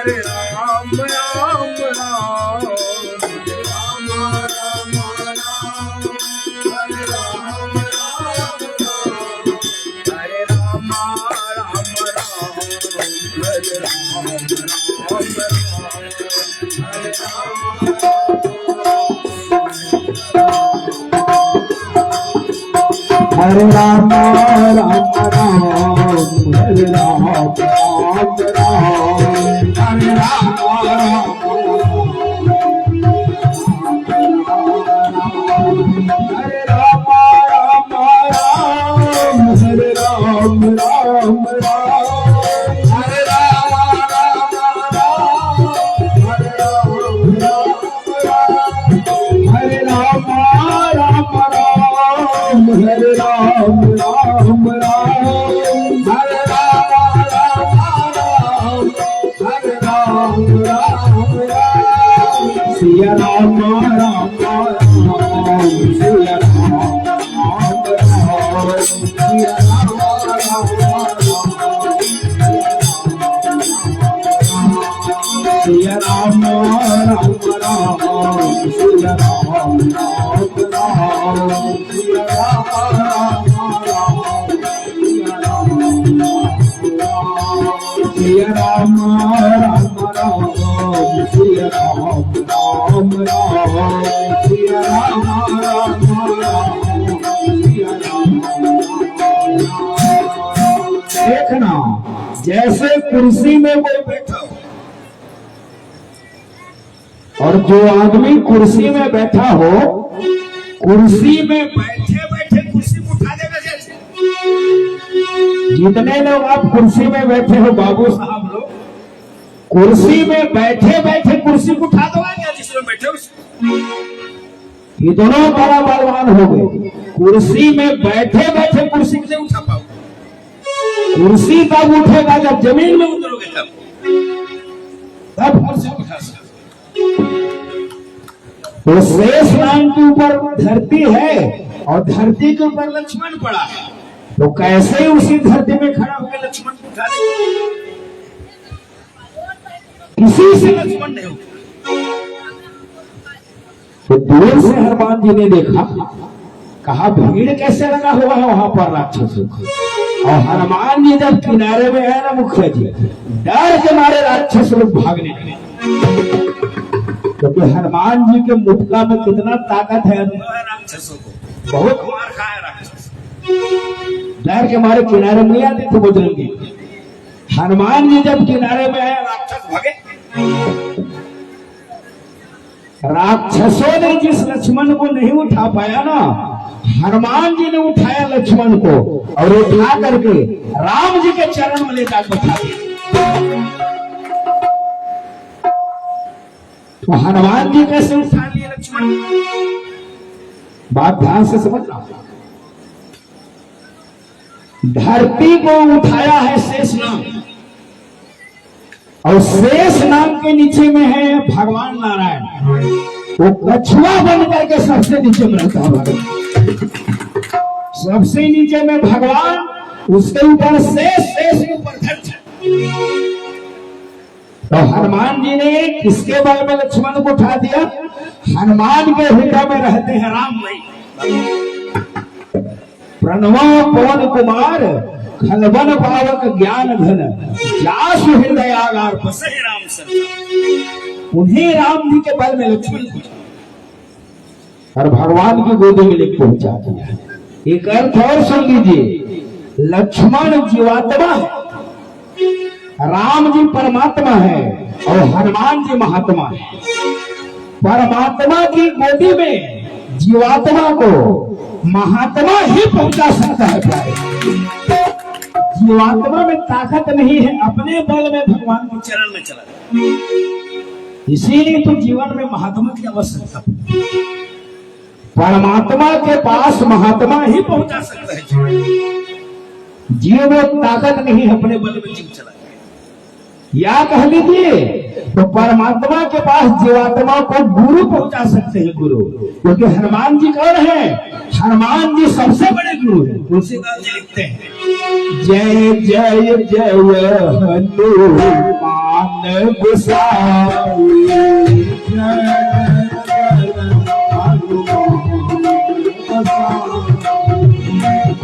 हरे राम राम राम राम राम राम हरे राम राम राम हरे राम राम राम हरे राम राम राम हरे राम राम राम हरे राम राम राम हरे राम हरे राम राम राम हरे राम राम राम हरे राम राम राम हरे राम राम राम हरे राम राम राम हरे राम राम राम हरे राम राम राम हरे राम राम राम सिया राम राम राम सिया राम राम राम सिया राम राम राम सिया राम राम राम सिया राम राम राम सिया राम राम राम सिया राम सिया राम राम राम सिया राम राम राम सिया राम राम राम सिया राम देखना जैसे कुर्सी में कोई बैठा हो और जो आदमी कुर्सी में बैठा हो कुर्सी में बैठे बैठे कुर्सी को उठा देगा जैसे जितने लोग आप कुर्सी में बैठे हो बाबू साहब लोग कुर्सी में बैठे बैठे कुर्सी को उठा दोगे क्या जिसमें बैठे हो ये दोनों बड़ा बलवान हो गए कुर्सी में बैठे बैठे कुर्सी से उठा पाओ कुर्सी तब उठेगा जब जमीन में उतरोगे तब कुर्सी उठा सकते तो शेष नाम के ऊपर धरती है और धरती के ऊपर लक्ष्मण पड़ा है तो कैसे उसी धरती में खड़ा होकर लक्ष्मण को उठा दे किसी से लक्ष्मण नहीं होगा तो दूर से हनुमान जी ने देखा कहा भीड़ कैसे लगा हुआ है वहां पर राक्षसों का और हनुमान जी जब किनारे में है ना मुखिया जी डर के मारे राक्षस लोग भागने लगे क्योंकि हनुमान जी के मुटका में कितना ताकत है राक्षसों को बहुत मार खाया राक्षस डर के मारे किनारे में नहीं आते थे बजरंगी हनुमान जी जब किनारे में है राक्षस भागे राक्षसों ने जिस लक्ष्मण को नहीं उठा पाया ना हनुमान जी ने उठाया लक्ष्मण को और उठा करके राम जी के चरण में लेकर बैठा दिया तो हनुमान जी कैसे उठा लिए लक्ष्मण बात ध्यान से समझना धरती को उठाया है शेष नाम और शेष नाम के नीचे में है भगवान नारायण वो कछुआ बन करके सबसे नीचे में रहता है सबसे नीचे में भगवान उसके ऊपर शेष शेष के ऊपर धरती तो हनुमान जी ने किसके बल में लक्ष्मण को उठा दिया हनुमान के हृदय में रहते हैं राम भाई प्रणवा पवन कुमार खलबन पावक ज्ञान घन जासु हृदय आगार बसे राम सरकार उन्हें राम जी के बल में लक्ष्मण को और भगवान की गोदी में लेकर पहुंचा दिया एक अर्थ और सुन लीजिए लक्ष्मण जीवात्मा है राम जी परमात्मा है और हनुमान जी महात्मा है परमात्मा की गोदी में जीवात्मा को महात्मा ही पहुंचा सकता है जीवात्मा में ताकत नहीं है अपने बल में भगवान के चरण में चला इसीलिए तो जीवन में महात्मा की आवश्यकता परमात्मा के पास महात्मा ही पहुंचा सकता है जीव में ताकत नहीं अपने बल में जीव चला या कह लीजिए तो परमात्मा के पास जीवात्मा को गुरु पहुंचा सकते हैं गुरु क्योंकि हनुमान जी कौन है हनुमान जी सबसे बड़े गुरु हैं तुलसीदास जी लिखते हैं जय जय जय हनुमान गोसाई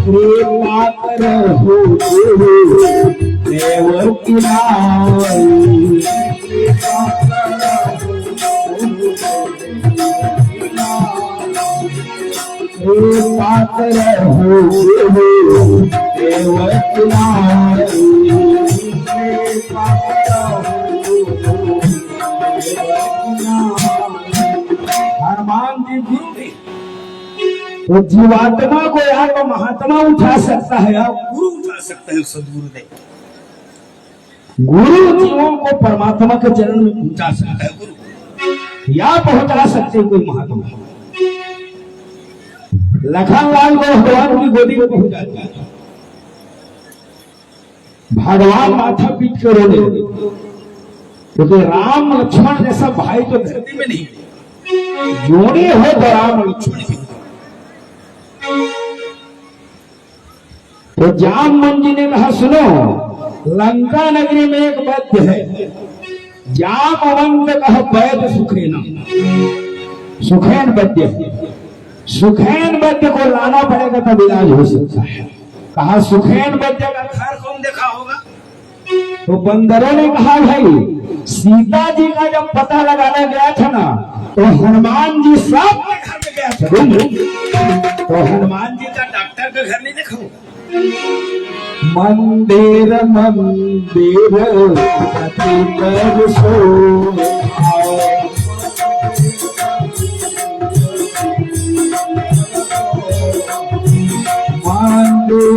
कृपा करहु देव की नाई कृपा करहु देव की नाई हनुमान जी गुरु थे तो जीवात्मा को या तो महात्मा उठा सकता है या गुरु उठा सकता है। सदगुरु ने गुरु जीवों को परमात्मा के चरण में पहुंचा सकता है, गुरु या पहुंचा सकते कोई महात्मा। लखनलाल को भगवान की गोदी में पहुंचा दिया, भगवान माथा पीट कर रोने, क्योंकि राम लक्ष्मण जैसा भाई तो धरती में नहीं, जोड़ी हो तो राम लक्ष्मण। तो जामवन जी ने कहा सुनो, लंका नगरी में एक वैद्य है, जामवंत कह वैद्य सुखेन, सुखेन वैद्य, सुखेन वैद्य को लाना पड़ेगा तब इलाज हो सकता है। कहा सुखेन वैद्य का घर कौन देखा होगा? तो बंदरों ने कहा भाई सीता जी का जब पता लगाने गया था ना तो हनुमान जी सबके घर में गया था, तो हनुमान जी का डॉक्टर का घर नहीं देखा होगा। मंदिर मंदिर मंदिर मंदिर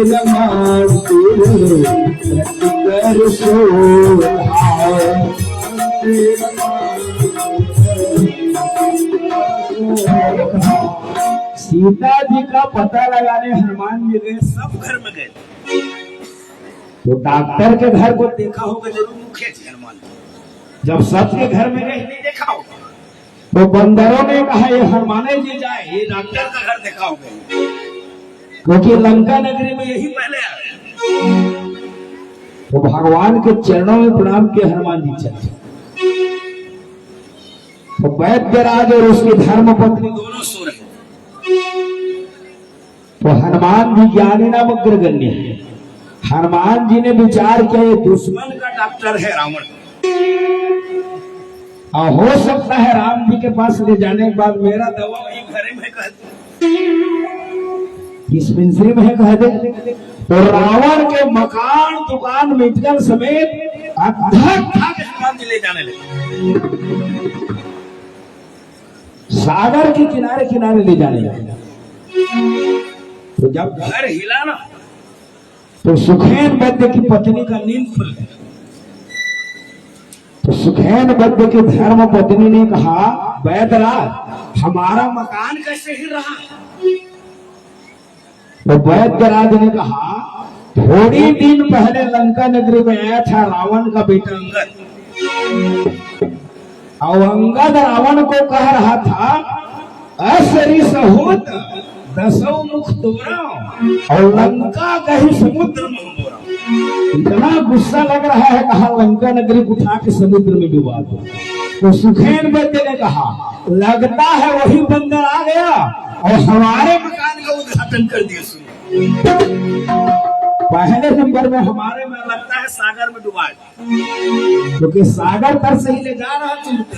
सीता जी का पता लगाने हनुमान जी गए, सब घर में गए, तो डॉक्टर के घर को देखा होगा जरूर, मुखिया जी हनुमान जी जब सबके घर में गए नहीं देखा होगा। तो बंदरों ने कहा ये हनुमाने जी जाए, ये डॉक्टर का घर देखा होगा, क्योंकि लंका नगरी में यही पहले आए। तो भगवान के चरणों में प्रणाम किया, हनुमान जी चले। तो वैद्यराज और उसकी धर्म पत्नी दोनों सो रहे। तो हनुमान जी ज्ञानी नाम अग्रगण्य है, हनुमान जी ने विचार किया ये दुश्मन का डॉक्टर है रावण, और हो सकता है राम जी के पास ले जाने के बाद मेरा दवा वही घरे में कह दे, डिस्पेंसरी में कह दे, तो रावण के मकान दुकान मिटकर समेत हनुमान जी ले जाने लगे, सागर के किनारे किनारे ले जाने लगे। तो जब घर हिला ना तो सुखेन वैद्य की पत्नी का नींद खुल गया। तो सुखेन वैद्य की धर्म पत्नी ने कहा वैद्यराज हमारा मकान कैसे हिल रहा है? तो वैद्यराज ने कहा थोड़ी दिन पहले लंका नगरी में आया था रावण का बेटा अंगद, और अंगद रावण को कह रहा था असरी सहोत दसों मुख तोरा और लंका कहीं समुद्र में डुबोरा। इतना गुस्सा लग रहा है, कहा लंका नगरी को उठा के समुद्र में डुबा दो। तो सुखेन वैद्य ने कहा लगता है वही बंदर आ गया और हमारे मकान का उद्घाटन कर दिया। पहले नंबर में हमारे में लगता है सागर में डुबाएगा, क्योंकि सागर तर से ही ले जा रहा चलते।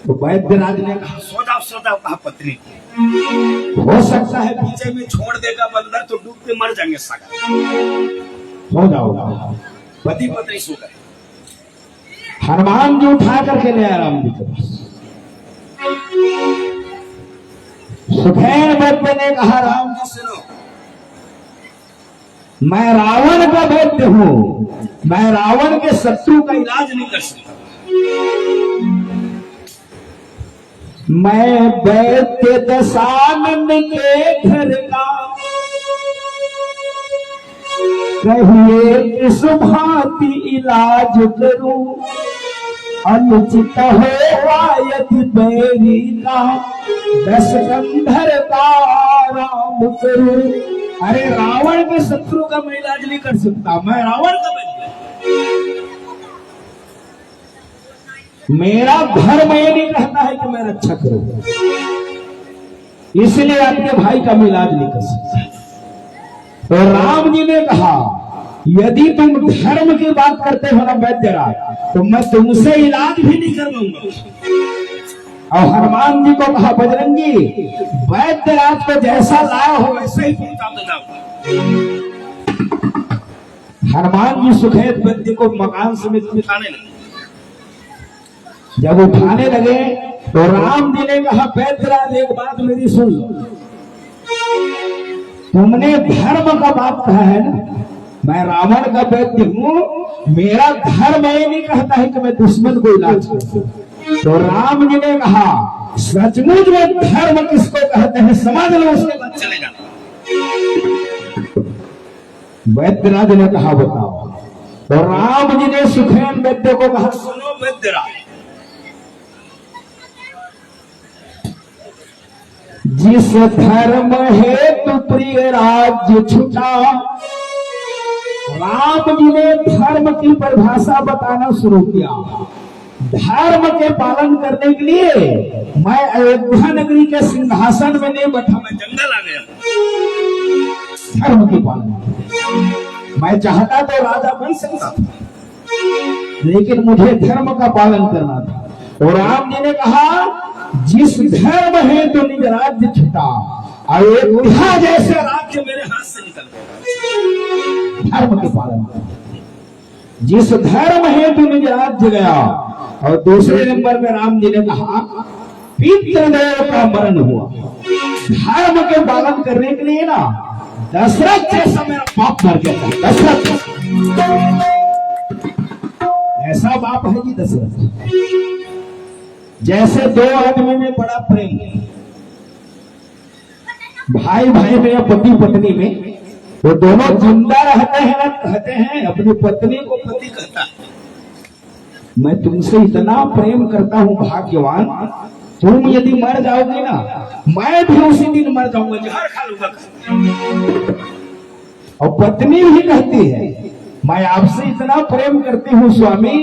तो वैद्यराज ने कहा सोदा सोदा, कहा पत्नी हो सकता है पीछे में छोड़ देगा बंदर तो डूब के मर जाएंगे सागर, हो जाओगा। पति पत्नी सो गए, हनुमान जी उठा करके ले आया राम जी के पास। सुखेन वैद्य ने कहा राम जी सुनो, मैं रावण का वैद्य हूं, मैं रावण के शत्रु का इलाज नहीं कर सकता, मैं वैद्य दशानन के घर का कहिए किस भांति इलाज करूं, अनुचित हो यदि बैरी का दस कंधर का राम करूं। अरे रावण के शत्रु का मैं इलाज नहीं कर सकता, मैं रावण का वैद्य। मेरा धर्म ये नहीं कहता है कि मैं रक्षा करूं, इसलिए आपके भाई का मैं इलाज नहीं कर सकता। तो राम जी ने कहा यदि तुम धर्म की बात करते हो ना वैद्यराज, तो मैं तुमसे इलाज भी नहीं करवाऊंगा। और हनुमान जी को कहा बजरंगी वैद्यराज को जैसा लाया हो वैसे ही पहुंचा दो। हनुमान जी सुखेत वैद्य को मकान समेत उठाने लगे। जब उठाने लगे तो राम जी ने कहा वैद्यराज एक बात मेरी सुन लो, तुमने धर्म का बात कहा है ना, मैं रावण का वैद्य हूं, मेरा धर्म ये नहीं कहता है कि मैं दुश्मन को इलाज करूं। तो राम जी ने कहा सचमुच में धर्म किसको कहते हैं समझ लो, उसके बाद चले जाना। वैद्यराज ने कहा बताओ। तो राम जी ने सुखेन वैद्य को कहा सुनो वैद्यराज, जिस धर्म हेतु प्रिय राज्य छुटा। राम जी ने धर्म की परिभाषा बताना शुरू किया। धर्म के पालन करने के लिए मैं अयोध्या नगरी के सिंहासन में नहीं बैठा, मैं जंगल आ गया। धर्म के पालन मैं चाहता तो राजा बन सकता था, लेकिन मुझे धर्म का पालन करना था। और राम जी ने कहा जिस धर्म है तो निज राज्य छुटा, अयोध्या जैसे राज्य मेरे हाथ से निकल गया। धर्म के पालन जिस धर्म है तो निज राज्य गया। और दूसरे नंबर में राम जी ने कहा पितृदेव का मरण हुआ। धर्म के पालन करने के लिए ना दशरथ जैसा मेरा बाप मर गया था। दशरथ ऐसा बाप है जी दशरथ, जैसे दो आदमी में बड़ा प्रेम, भाई भाई में या पति पत्नी में, वो दोनों जिंदा रहते हैं ना, कहते हैं अपनी पत्नी को पति कहता है मैं तुमसे इतना प्रेम करता हूं भाग्यवान, तुम यदि मर जाओगे ना मैं भी उसी दिन मर जाऊंगा, जहर खा लूंगा। और पत्नी भी कहती है मैं आपसे इतना प्रेम करती हूँ स्वामी,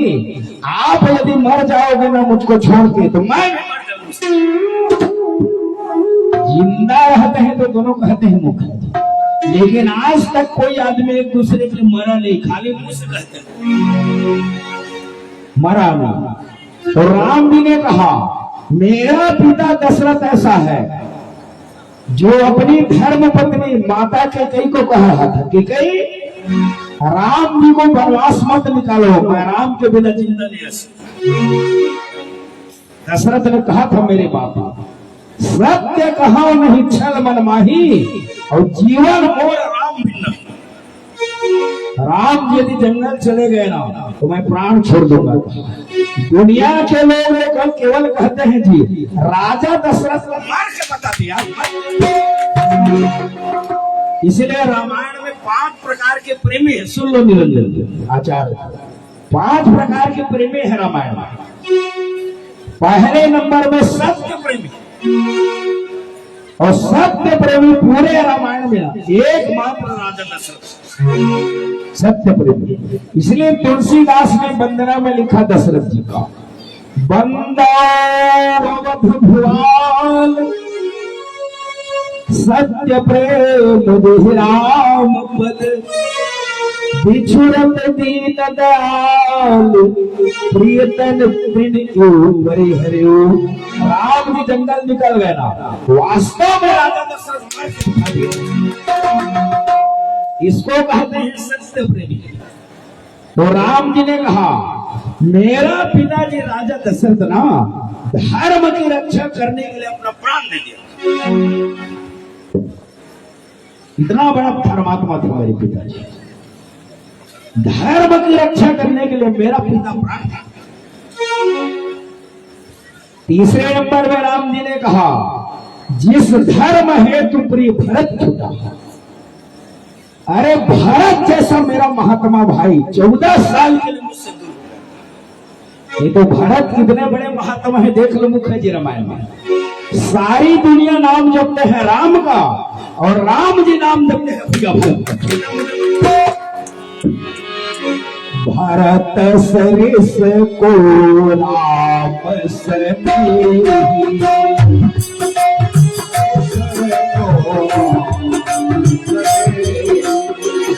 आप यदि मर जाओगे ना मुझको छोड़ के तो मैं भी मर जाऊंगा। जिंदा रहते हैं तो दोनों कहते हैं मुख, लेकिन आज तक कोई आदमी एक दूसरे के मरा नहीं, खाली मुंह से कहते हैं मरा नहीं। तो राम जी ने कहा मेरा पिता दशरथ ऐसा है जो अपनी धर्म पत्नी माता कैकेयी को कह रहा था कि कई राम जी को वनवास मत निकालो, मैं राम के बिना जिंदा नहीं रह सकता। दशरथ ने कहा था मेरे बापा सत्य कहा नहीं छल मन माही, और जीवन मोर राम बिना। राम यदि जंगल चले गए ना तो मैं प्राण छोड़ दूंगा। दुनिया के लोग केवल कहते हैं जी राजा दशरथ को मार के बता दिया। इसलिए रामायण में 5 प्रकार के प्रेमी है। सुन लो निरंजन आचार्य, 5 प्रकार के प्रेमी है रामायण में। पहले नंबर में सत्य प्रेमी, और सत्य प्रेमी पूरे रामायण में एकमात्र राजा दशरथ सत्य प्रेमी। इसलिए तुलसीदास ने वंदना में लिखा दशरथ जी का बंदा भुआल सत्य प्रेम राम पद बिछुरत दीन दयाल प्रियतन हरि हरिओ। राम जी जंगल निकल गए ना, वास्तव में राजा दशरथ इसको कहते हैं सत्य प्रेमी। तो राम जी ने कहा मेरा पिताजी राजा दशरथ ना धर्म की रक्षा करने के लिए अपना प्राण दे दिया। इतना बड़ा धर्मात्मा था मेरे पिताजी, धर्म की रक्षा करने के लिए मेरा पिता प्राण था। तीसरे नंबर में राम जी ने कहा जिस धर्म हेतु प्रिय भरत छूटा। अरे भरत जैसा मेरा महात्मा भाई 14 साल के लिए मुझसे दूर हो गया। ये तो भरत कितने बड़े महात्मा है देख लो मुख है जी रामायण में। सारी दुनिया नाम जपते हैं राम का, और राम जी नाम जपते हैं भैया भरत। भरत सरिस को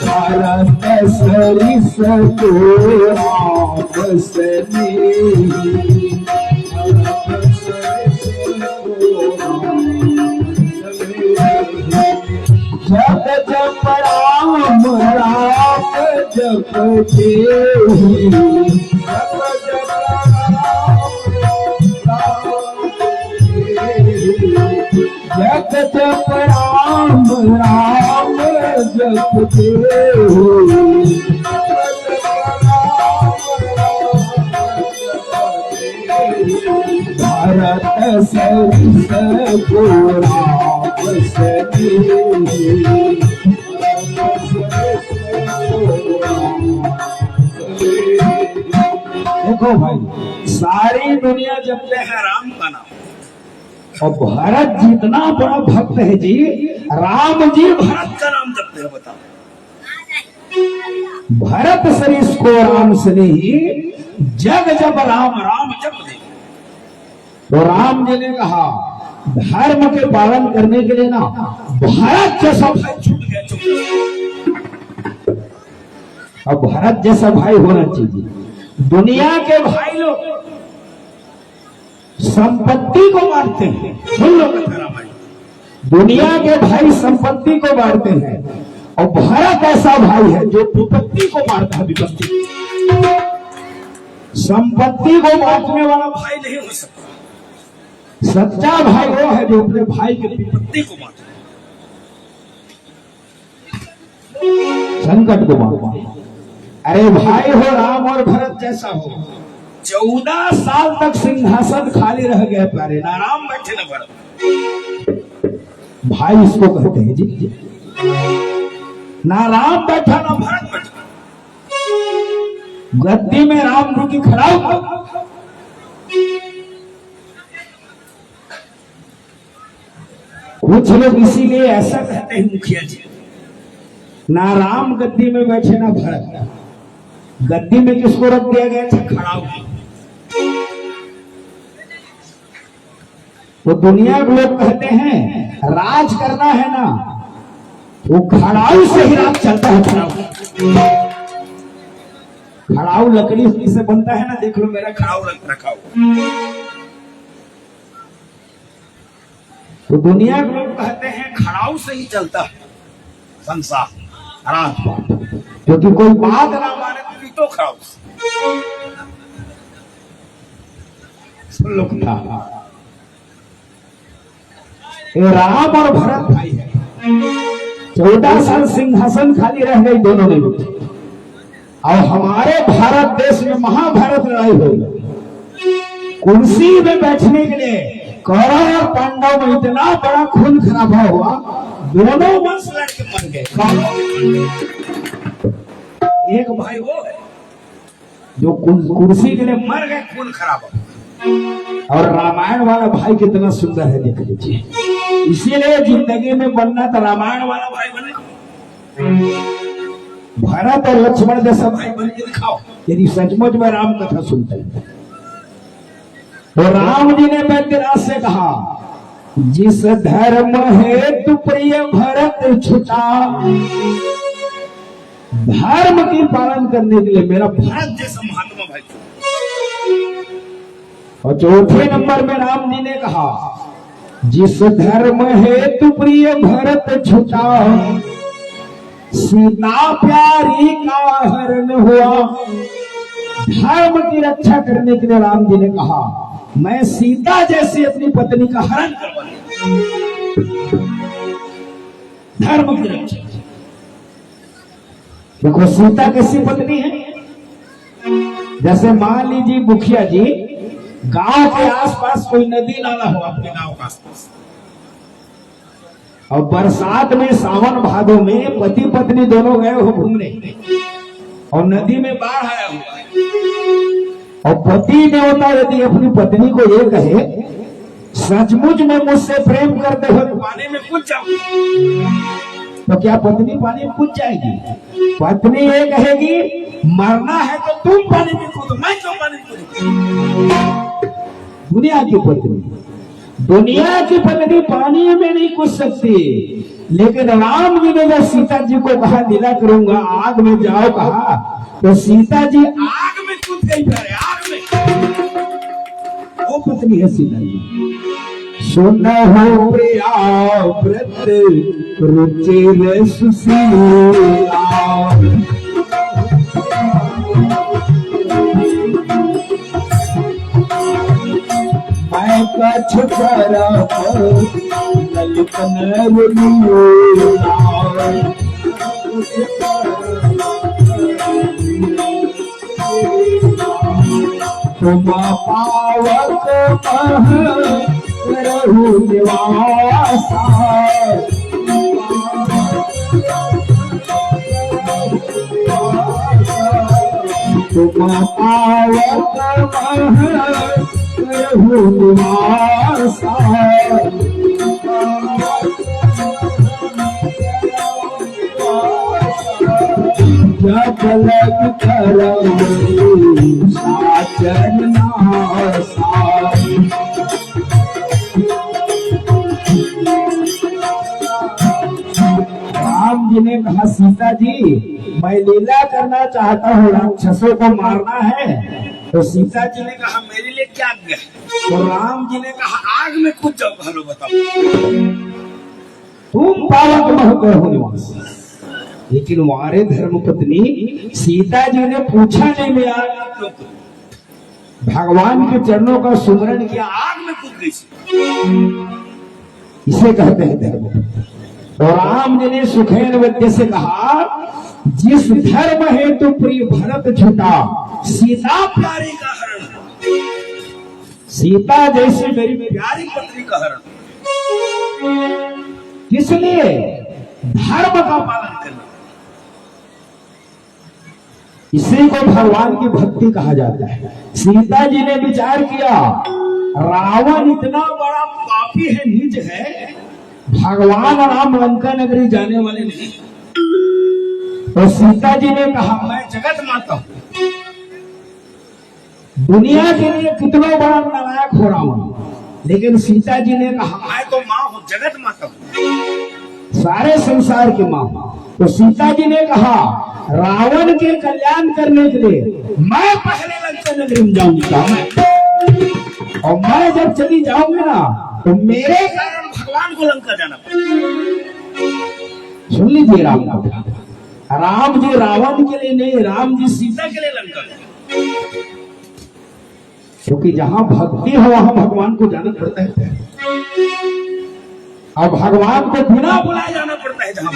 भारत सरिस को राम सने जप जप राम राम जपते जप जप राम राम जपते भारत सरिस को राम सने देखो भाई सारी दुनिया जपते हैं राम का नाम और भरत जितना बड़ा भक्त है जी राम जी भरत का नाम जपते हैं। बताओ भरत सरिस को राम सने जग जब राम राम जप दे। तो राम जी ने कहा धर्म के पालन करने के लिए ना भरत जैसा भाई छूट गया। अब भरत जैसा भाई होना चाहिए। दुनिया के भाई लोग संपत्ति को बांटते हैं। सुन लो भाई, दुनिया के भाई संपत्ति को बांटते हैं और भरत ऐसा भाई है जो विपत्ति को बांटता है। विपत्ति संपत्ति को बांटने वाला भाई नहीं हो सकता। सच्चा भाई वो है जो अपने भाई के विपत्ति को बांटे, संकट को बांटे। अरे भाई हो राम और भरत जैसा हो। 14 साल तक सिंहासन खाली रह गए प्यारे, ना राम बैठे ना भरत। भाई इसको कहते हैं जी। ना राम बैठा ना भरत बैठा, गद्दी में राम जी की खड़ा हुआ। कुछ लोग इसीलिए ऐसा कहते हैं मुखिया जी, ना राम गद्दी में बैठे ना भरत। गद्दी में किसको रख दिया गया था? खड़ा हुआ। तो दुनिया के लोग कहते हैं राज करना है ना वो खड़ाऊ से ही राज चलता है। खड़ाऊ लकड़ी से बनता है ना, देख लो मेरा खड़ाऊ रखा हुआ। तो दुनिया के लोग कहते हैं खड़ाऊ से ही चलता है संसार राजपाट, क्योंकि कोई बात ना माने तो खड़ाऊ सुन लो। ये राम और भरत भाई है। 14 साल सिंहासन खाली रह गई दोनों ने, और हमारे भारत देश में महाभारत लड़ाई हो गई। कुर्सी में बैठने के लिए कौरव और पांडव में इतना बड़ा खून खराबा हुआ, दोनों वंश लड़के मर गए। एक भाई वो है जो कुर्सी के लिए मर गए, खून खराबा। और रामायण वाला भाई कितना सुंदर है, देख लीजिए। इसीलिए जिंदगी में बनना तो रामायण वाला भाई बने। भरत और लक्ष्मण जैसा भाई बन के दिखाओ यदि सचमुच में राम कथा सुनते हैं। तो राम जी ने वैद्यराज से कहा, जिस धर्म हेतु प्रिय भरत छुटा, धर्म की पालन करने के लिए मेरा भरत जैसा महात्मा भाई। और चौथे नंबर में राम जी ने कहा, जिस धर्म हेतु प्रिय भरत छुटा, सीता प्यारी का हरण हुआ। धर्म की रक्षा करने के लिए राम जी ने कहा, मैं सीता जैसी अपनी पत्नी का हरण करवा दूंगा। धर्म की रक्षा। देखो सीता कैसी पत्नी है। जैसे मान लीजिए मुखिया जी, गांव के आसपास कोई नदी नाला हो अपने गांव के आसपास, और बरसात में सावन भादों में पति पत्नी दोनों गए हो घूमने, और नदी में बाढ़ आया हुआ है, और पति ने होता यदि अपनी पत्नी को ये कहे, सचमुच में मुझसे प्रेम करते हो तो पानी में कूद जाओ, तो क्या पत्नी पानी में कूद जाएगी? पत्नी ये कहेगी, मरना है तो तुम पानी में कूदो, मैं क्यों पानी में कूदूं? दुनिया की पत्नी। दुनिया की पत्नी पानी में नहीं कूद सकती, लेकिन राम जी ने जब सीता जी को कहा लीला करूंगा आग में जाओ कहा, तो सीता जी आग में कूद गई। प्यारे आग में वो पत्नी है सीता जी। सुनो हो प्रिया व्रत रुचिर सुशीला, मैं कछ करब ललितन लीला, तुम पावक रहु निवासा, तुम पावक रहु निवासा, जब लग करम साचन नासा। राम जी ने कहा सीता जी मैं लीला करना चाहता हूँ, राक्षसों को मारना है। तो सीता जी ने कहा मेरे लिए क्या आज्ञा है? तो राम जी ने कहा आग में कूद जाओ। हेलो बताओ, तुम पावक महकर हो निवास। लेकिन हमारे धर्म पत्नी सीता जी ने पूछा नहीं, मैं आग भगवान के चरणों का सुमरण किया, आग में कूद गई। इसे कहते हैं धर्म। और राम जी ने सुखेन वैद्य से कहा जिस धर्म हेतु प्रिय भरत छुटा, सीता प्यारी का हरण, सीता जैसी मेरी प्यारी पत्नी का हरण, इसलिए धर्म का पालन करना, इसी को भगवान की भक्ति कहा जाता है। सीता जी ने विचार किया रावण इतना बड़ा पापी है, नीच है, भगवान राम लंका नगरी जाने वाले नहीं। तो सीता जी ने कहा मैं जगत माता हूं, दुनिया के लिए कितना बड़ा नालायक हो रावण, लेकिन सीता जी ने कहा मैं तो माँ हूं, जगत माता हूं, सारे संसार की माँ। तो सीता जी ने कहा रावण के कल्याण करने के लिए मैं पहले लंका नगरी में जाऊंगा, और मैं जब चली जाऊंगी ना तो मेरे कारण भगवान को लंका जाना पड़ेगा। सुन लीजिए राम का, राम जी रावण के लिए नहीं, राम जी सीता के लिए लंका गए, क्योंकि जहां भक्ति हो वहां भगवान को जाना पड़ता है, और भगवान को बिना बुलाए जाना पड़ता है। जहां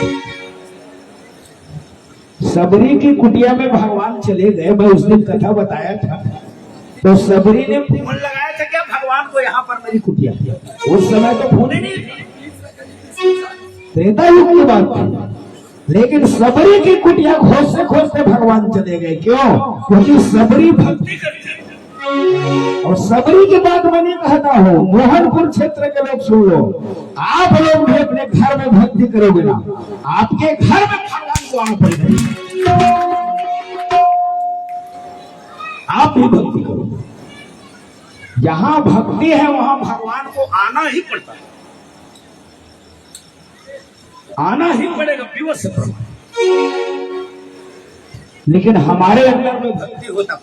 सबरी की कुटिया में भगवान चले गए, मैं उस दिन कथा बताया था, तो सबरी ने फोन लगाया था क्या भगवान को यहाँ पर मेरी कुटिया, उस समय तो फोन ही नहीं, त्रेता युग की बात थी। लेकिन सबरी की कुटिया खोजते खोजते भगवान चले गए, क्यों? क्योंकि सबरी भक्ति करते हैं। और सबरी की बात मैंने कहता हूँ, मोहनपुर क्षेत्र के लोग सुन लो, आप लोग भी अपने घर में भक्ति करोगे ना, आपके घर में भगवान को आना पड़ेगा, आप भी भक्ति करोगे। जहां भक्ति है वहां भगवान को आना ही पड़ता है, आना ही पड़ेगा विवश से। लेकिन हमारे अंदर में भक्ति होता।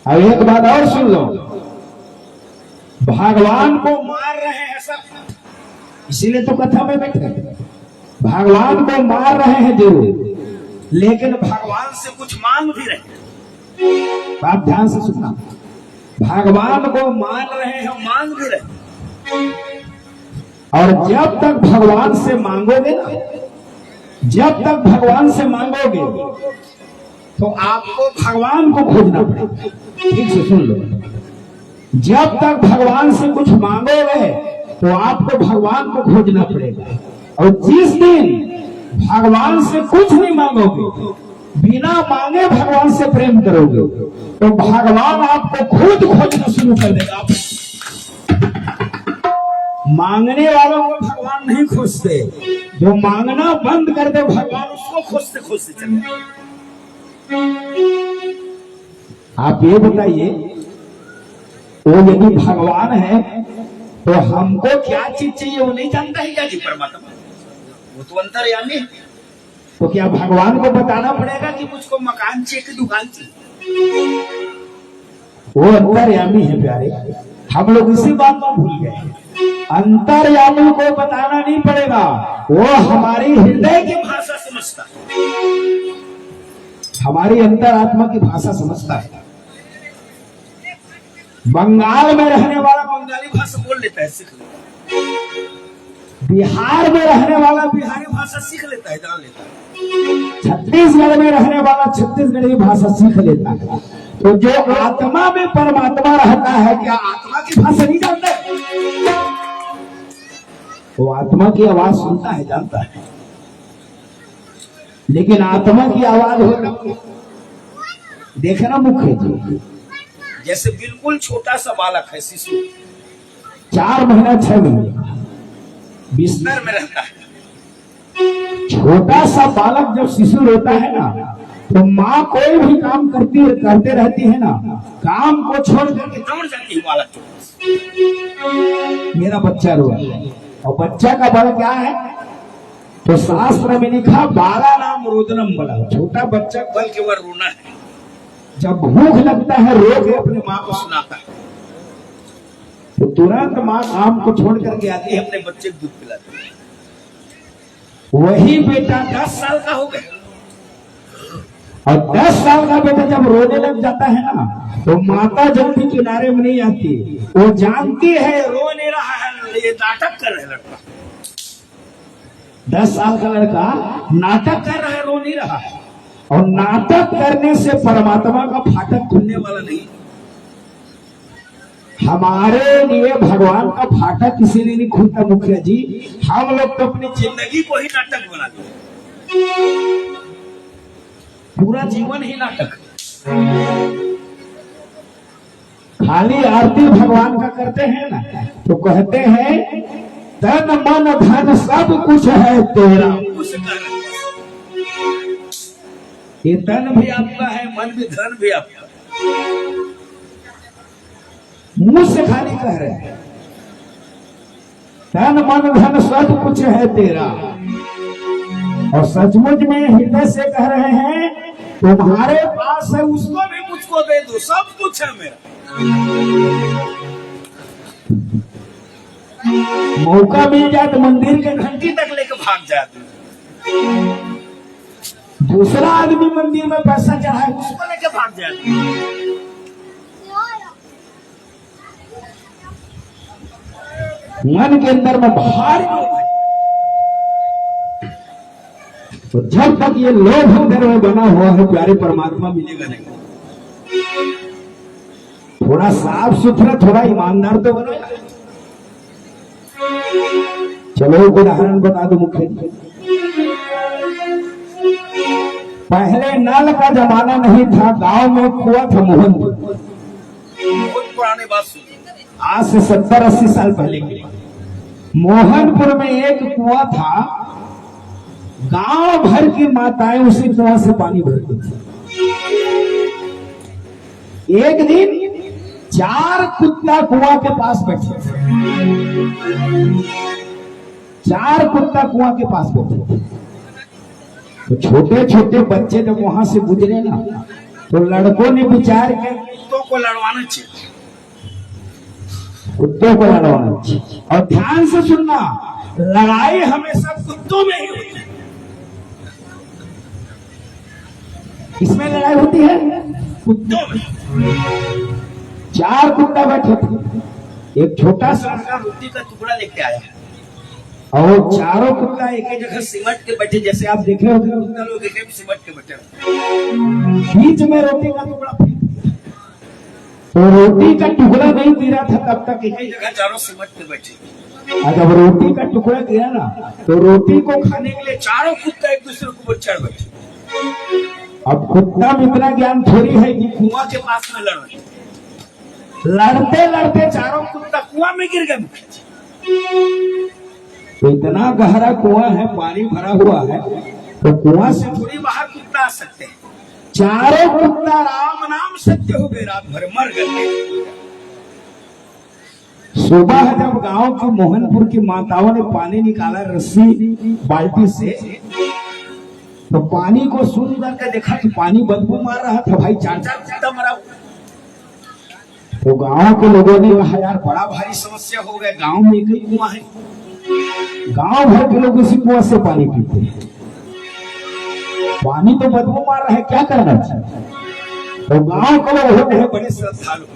अब एक बात और सुन लो, भगवान को मार रहे हैं सब, इसीलिए तो कथा में बैठे, भगवान को मार रहे हैं जरूर, लेकिन भगवान से कुछ मांग भी रहे हैं। आप ध्यान से सुनना, भगवान को मान रहे हैं, मांग भी रहे, और जब तक भगवान से मांगोगे ना, जब तक भगवान से मांगोगे तो आपको भगवान को खोजना पड़ेगा। ठीक से सुन लो, जब तक भगवान से कुछ मांगोगे तो आपको भगवान को खोजना पड़ेगा, और जिस दिन भगवान से कुछ नहीं मांगोगे, बिना मांगे भगवान से प्रेम करोगे, तो भगवान आपको खुद खोजना शुरू कर देगा। मांगने वालों को भगवान नहीं खोजते, जो मांगना बंद कर दे भगवान उसको खोजते खोजते चले। आप ये बताइए, वो यदि भगवान है तो हमको क्या चीज चाहिए वो नहीं जानता है क्या जी परमात्मा वो तो अंतर्यामी है। तो क्या भगवान को बताना पड़ेगा कि मुझको मकान चाहिए कि दुकान चाहिए? वो अंतर्यामी है प्यारे। हम लोग इसी बात को भूल गए। अंतर्यामी को बताना नहीं पड़ेगा, वो हमारी हृदय की भाषा समझता है, हमारी अंतरात्मा की भाषा समझता है। बंगाल में रहने वाला बंगाली भाषा बोल लेता है, सीख लेता है। बिहार में रहने वाला बिहारी भाषा सीख लेता है, जान लेता है। छत्तीसगढ़ में रहने वाला छत्तीसगढ़ी भाषा सीख लेता है। तो जो आत्मा में परमात्मा रहता है, क्या आत्मा की भाषा नहीं जानता है? वो आत्मा की आवाज सुनता है, जानता है, लेकिन आत्मा की आवाज हो देखना मुख्य जी। जैसे बिल्कुल छोटा सा बालक है, शिशु 4 महीना 6 महीने बिस्तर में रहता है। छोटा सा बालक जब शिशु रोता है ना, तो माँ कोई भी काम करते रहती है ना, काम को छोड़ करके दौड़ जाती है बालक। मेरा बच्चा रो रहा है, और बच्चा का बल क्या है? तो शास्त्र में लिखा 12 नाम रोदनम बला। छोटा बच्चा बल केवल रोना है। जब भूख लगता है रो के अपने माँ को सुनाता है, तो तुरंत माँ काम को छोड़ करके आती है, अपने बच्चे को दूध पिलाती है। वही बेटा 10 साल का हो गया, और 10 साल का बेटा जब रोने लग जाता है ना, तो माता जल्दी किनारे में नहीं आती। वो जानती है रो नहीं रहा है, ये नाटक कर रहा है लड़का। 10 साल का लड़का नाटक कर रहा है, रो नहीं रहा है। और नाटक करने से परमात्मा का फाटक खुलने वाला नहीं। हमारे लिए भगवान का फाटक इसीलिए नहीं खुलता मुखिया जी, हम लोग तो अपनी जिंदगी को ही नाटक बना दिए, पूरा जीवन ही नाटक। खाली आरती भगवान का करते हैं ना, तो कहते हैं तन मन धन सब कुछ है तेरा। ये तन भी आपका है, मन भी, धन भी आपका। मुंह से खाली कह रहे हैं तन मन धन सब कुछ है तेरा, और सचमुच में हृदय से कह रहे हैं तुम्हारे पास है, उसको भी मुझको दे दो, सब कुछ है मेरा। मौका मिल जाए तो मंदिर के घंटी तक लेकर भाग जाते। दूसरा आदमी मंदिर में पैसा चढ़ाए, उसको लेकर भाग जाते। मन के अंदर में भारी लोभ है, तो जब तक ये लोभ अंदर में बना हुआ है प्यारे परमात्मा मिलेगा नहीं। थोड़ा साफ सुथरा, थोड़ा ईमानदार तो बनो। चलो एक उदाहरण बता दो मुख्य। पहले नल का जमाना नहीं था, गांव में कुआं था, मोहनपुर। बहुत पुरानी बात सुनी, आज से 70-80 साल पहले की। मोहनपुर में एक कुआं था, गांव भर की माताएं उसी कुआं से पानी भरती थी। एक दिन 4 कुत्ता कुआं के पास बैठे थे। 4 कुत्ता कुआं के पास बैठे थे। तो छोटे छोटे बच्चे जब वहां से गुजरे ना, तो लड़कों ने विचार किया कुत्तों को लड़वाना चाहिए, कुत्तों को लड़वाना चाहिए। और ध्यान से सुनना, लड़ाई हमेशा कुत्तों में ही होती है। किसमें लड़ाई होती है? कुत्तों में। 4 कुत्ता बैठे थे, एक छोटा सा रोटी का टुकड़ा लेके आया, और चारों कुत्ता एक ही जगह सिमट के बैठे, जैसे आप देखे होंगे लोग एक ही सिमट के बैठे। बीच में रोटी का टुकड़ा, तो रोटी का टुकड़ा नहीं गिरा था तब तक एक ही जगह चारों सिमट के बैठे। और जब रोटी का टुकड़ा गिरा ना, तो रोटी को खाने के लिए चारों कुत्ता एक दूसरे को चढ़ बैठे। अब कुत्ता में इतना ज्ञान थोड़ी है कि कुआं के पास में लड़ रहे, लड़ते लड़ते चारों कुत्ता कुआं में गिर गए। तो इतना गहरा कुआं है, पानी भरा हुआ है, तो कुआं से थोड़ी बाहर कुत्ता आ सकते हैं। चारों कुत्ता राम नाम सत्य हो गए, रात भर मर गए। सुबह जब गांव की मोहनपुर की माताओं ने पानी निकाला रस्सी बाल्टी से, तो पानी को सुन करके देखा कि पानी बदबू मार रहा था। भाई चार चार कुत्ता मरा हुआ। तो गांव के लोगों ने कहा यार बड़ा भारी समस्या हो गया, गांव में एक ही कुआं है, गांव भर के लोग इसी कुआं से पानी पीते हैं, पानी तो बदबू मार रहा है, क्या करना चाहिए। तो गांव के लोग होते हैं बड़े श्रद्धालु,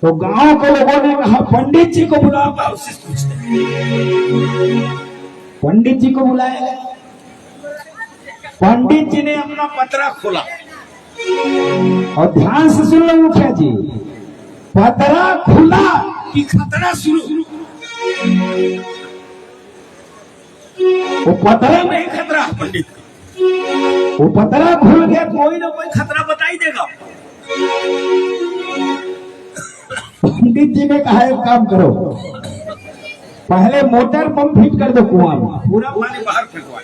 तो गांव के लोगों ने कहा पंडित जी को बुलाओ, उससे पूछते हैं। पंडित जी को बुलाया, पंडित जी ने अपना पतरा खोला, और ध्यान से सुन लो मुखिया जी, पतरा खुला कि खतरा शुरू। वो पतरा में ही खतरा, पंडित वो पतरा खुल गया, कोई ना कोई खतरा बता ही देगा। पंडित जी ने कहा एक काम करो, पहले मोटर पंप फिट कर दो कुआं में, पूरा पानी बाहर फेंकवाए।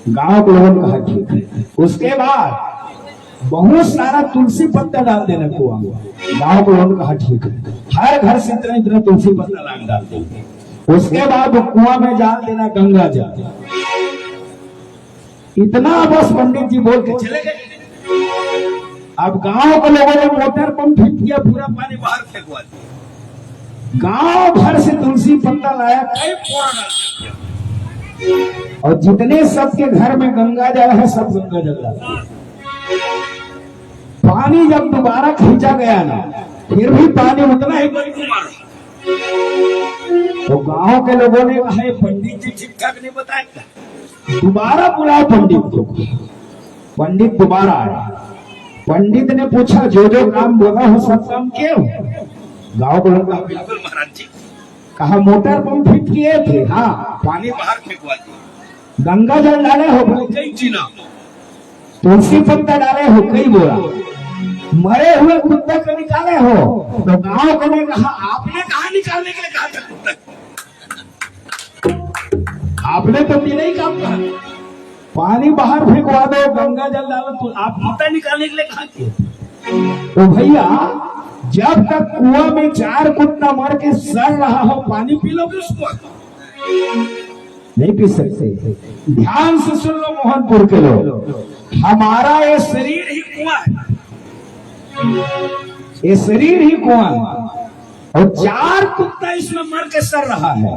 गांव के लोगों ने कहा ठीक है। उसके बाद बहुत सारा तुलसी पत्ता डाल देना कुआं में। गांव के लोगों ने कहा ठीक है, हर घर से इतना इतना तुलसी पत्ता डाल देंगे। उसके बाद कुआं में डाल देना गंगा जल। इतना बस पंडित जी बोल के चले गए। अब गांव के लोगों ने मोटर पंप फिट किया, पूरा पानी बाहर फेंकवा दिया। गांव भर से तुलसी पत्ता लाया, कई पोड़ा डाल दिया, और जितने सबके घर में गंगा जल है सब गंगा जल डाल दिया। पानी जब दोबारा खींचा गया ना, फिर भी पानी उतना ही बदबू मारा। तो गांव के लोगों ने कहा पंडित जी ठीक ठाक नहीं बताएगा, दोबारा बुलाओ पंडित को। पंडित दोबारा आया, पंडित ने पूछा जो जो काम बोला हो सब काम किए हो? गांव के लोग कहा बिल्कुल महाराज जी। कहा मोटर पंप फिट किए थे? हाँ। पानी बाहर फेंकवा दिया। गंगा जल डाले हो? बोले कई जीना। तुलसी पत्ता डाले हो? कई बोरा। मरे हुए कुत्ते को निकाले हो? तो गांव के ने कहा आपने कहा निकालने के लिए कहा था कुत्ते, आपने तो मेरा ही काम कहा, पानी बाहर फेंकवा दो, गंगा जल डालो, तो आप कुत्ता निकालने के लिए कहा किए? तो भैया जब तक कुआं में 4 कुत्ता मर के सड़ रहा हो, पानी पी लोगे उसको? नहीं पी सकते। ध्यान से सुन लो मोहनपुर के लोग, हमारा ये शरीर ही कुआं है, ये शरीर ही कुआं है, और 4 कुत्ता इसमें मर के सड़ रहा है।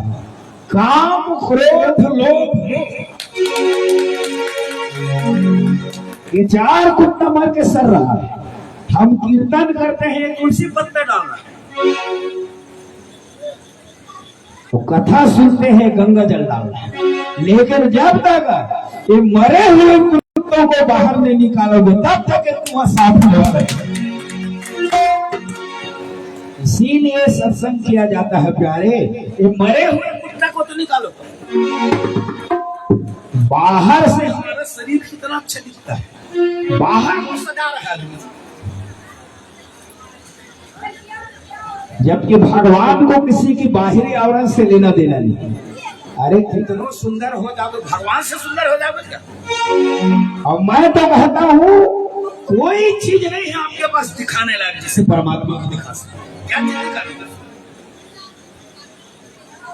काम क्रोध लोभ मोह, ये 4 कुत्ता मर के सड़ रहा है। हम कीर्तन करते हैं, तुलसी पत्ते डाल रहा है, तो कथा सुनते हैं, गंगा जल डाल रहा है। लेकिन जब तक ये मरे हुए कुत्तों को बाहर नहीं निकालोगे तब तक कुआं साफ नहीं होगा। इसीलिए सत्संग किया जाता है प्यारे, ये मरे हुए कुत्ता को तो निकालो। बाहर से हमारा शरीर कितना अच्छा दिखता है, बाहर को सजा रहा है, जबकि भगवान को किसी की बाहरी आवरण से लेना देना नहीं। अरे कितना सुंदर हो जाओगे, भगवान से सुंदर हो जाओगे क्या? और मैं तो कहता हूँ कोई चीज नहीं है आपके पास दिखाने लायक जिसे परमात्मा को दिखा सके। क्या चीज दिखाने?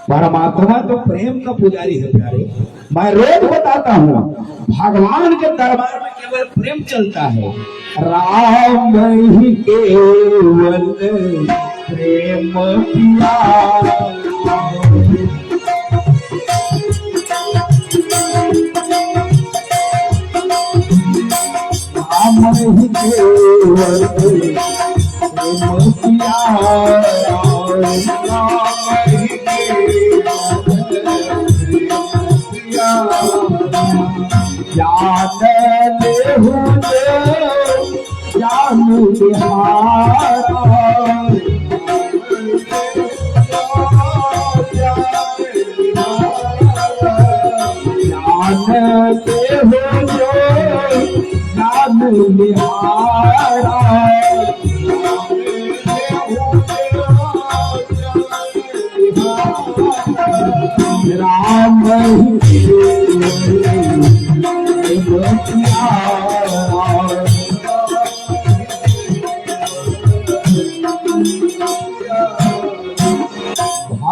परमात्मा तो प्रेम का पुजारी है प्यारे। मैं रोज बताता हूँ भगवान के दरबार में केवल प्रेम चलता है। राम ही केवल प्रेम किया, राम ही केवल प्रेम किया,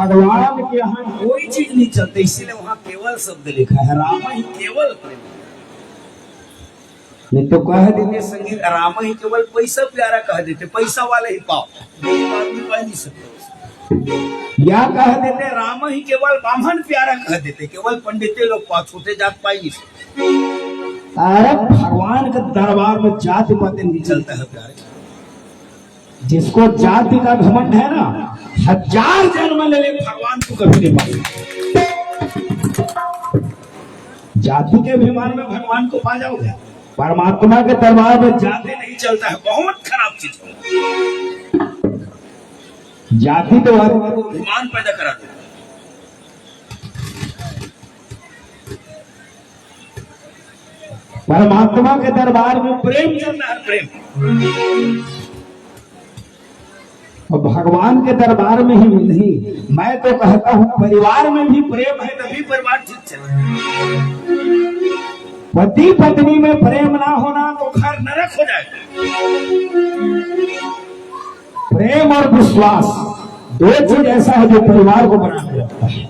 भगवान के यहाँ कोई चीज नहीं चलती, इसीलिए वहां केवल शब्द लिखा है, राम ही केवल प्रेम। नहीं तो कह देते संगीत राम ही केवल पैसा प्यारा कह देते, पैसा वाले ही पाओ, आदमी पा नहीं सकते। या कह देते राम ही केवल ब्राह्मण प्यारा कह देते, केवल पंडिते लोग पाओ, छोटे जात पाई नहीं सकते। अरे भगवान के दरबार में जाति पाति नहीं चलता है प्यारे। जिसको जाति का घमंड है ना, 1000 जन्म ले ले भगवान को कभी नहीं पाएगा। जाति के अभिमान में भगवान को पा जाओगे, परमात्मा के दरबार में जाति नहीं चलता है, बहुत खराब चीज है। जाति तो आदमी को अभिमान पैदा करा देता है। परमात्मा के दरबार में प्रेम चलता है, प्रेम। और भगवान के दरबार में ही नहीं, मैं तो कहता हूं परिवार में भी प्रेम है, तभी परिवार ठीक चले। पति पत्नी में प्रेम ना होना तो घर नरक हो जाएगा। प्रेम और विश्वास दो चीज ऐसा है जो परिवार को बना के रखता है।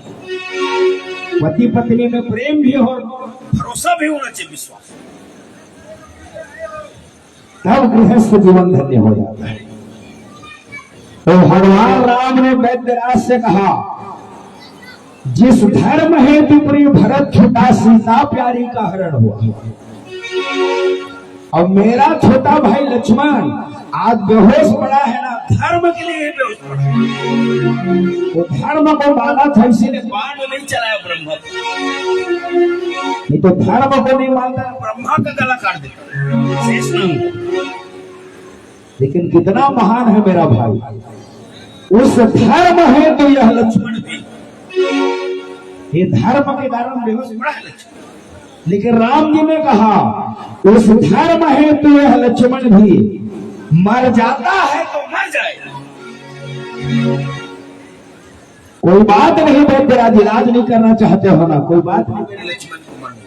पति पत्नी में प्रेम भी हो, भरोसा भी होना चाहिए, विश्वास, तब गृहस्थ जीवन धन्य हो जाता है। तो भगवान राम ने वैद्यराज से कहा, जिस धर्म हेतु प्रिय भरत छूटा, सीता प्यारी का हरण हुआ। अब मेरा छोटा भाई लक्ष्मण आज बेहोश पड़ा है ना, धर्म के लिए बेहोश पड़ा है। तो धर्म को माना था, इसीलिए बाण नहीं चलाया ब्रह्मा, नहीं तो धर्म को नहीं मानता ब्रह्मा का गला काट देता शेष नाग। लेकिन कितना महान है मेरा भाई, उस धर्म है तो यह लक्ष्मण भी, ये धर्म के कारण बेहोश पड़ा है लक्ष्मण। लेकिन राम जी ने कहा उस धर्म है तो यह लक्ष्मण भी, मर जाता है तो मर जाएगा, कोई बात नहीं। वैद्यराज इलाज नहीं करना चाहते हो ना, कोई बात नहीं, मेरे लक्ष्मण को मरने।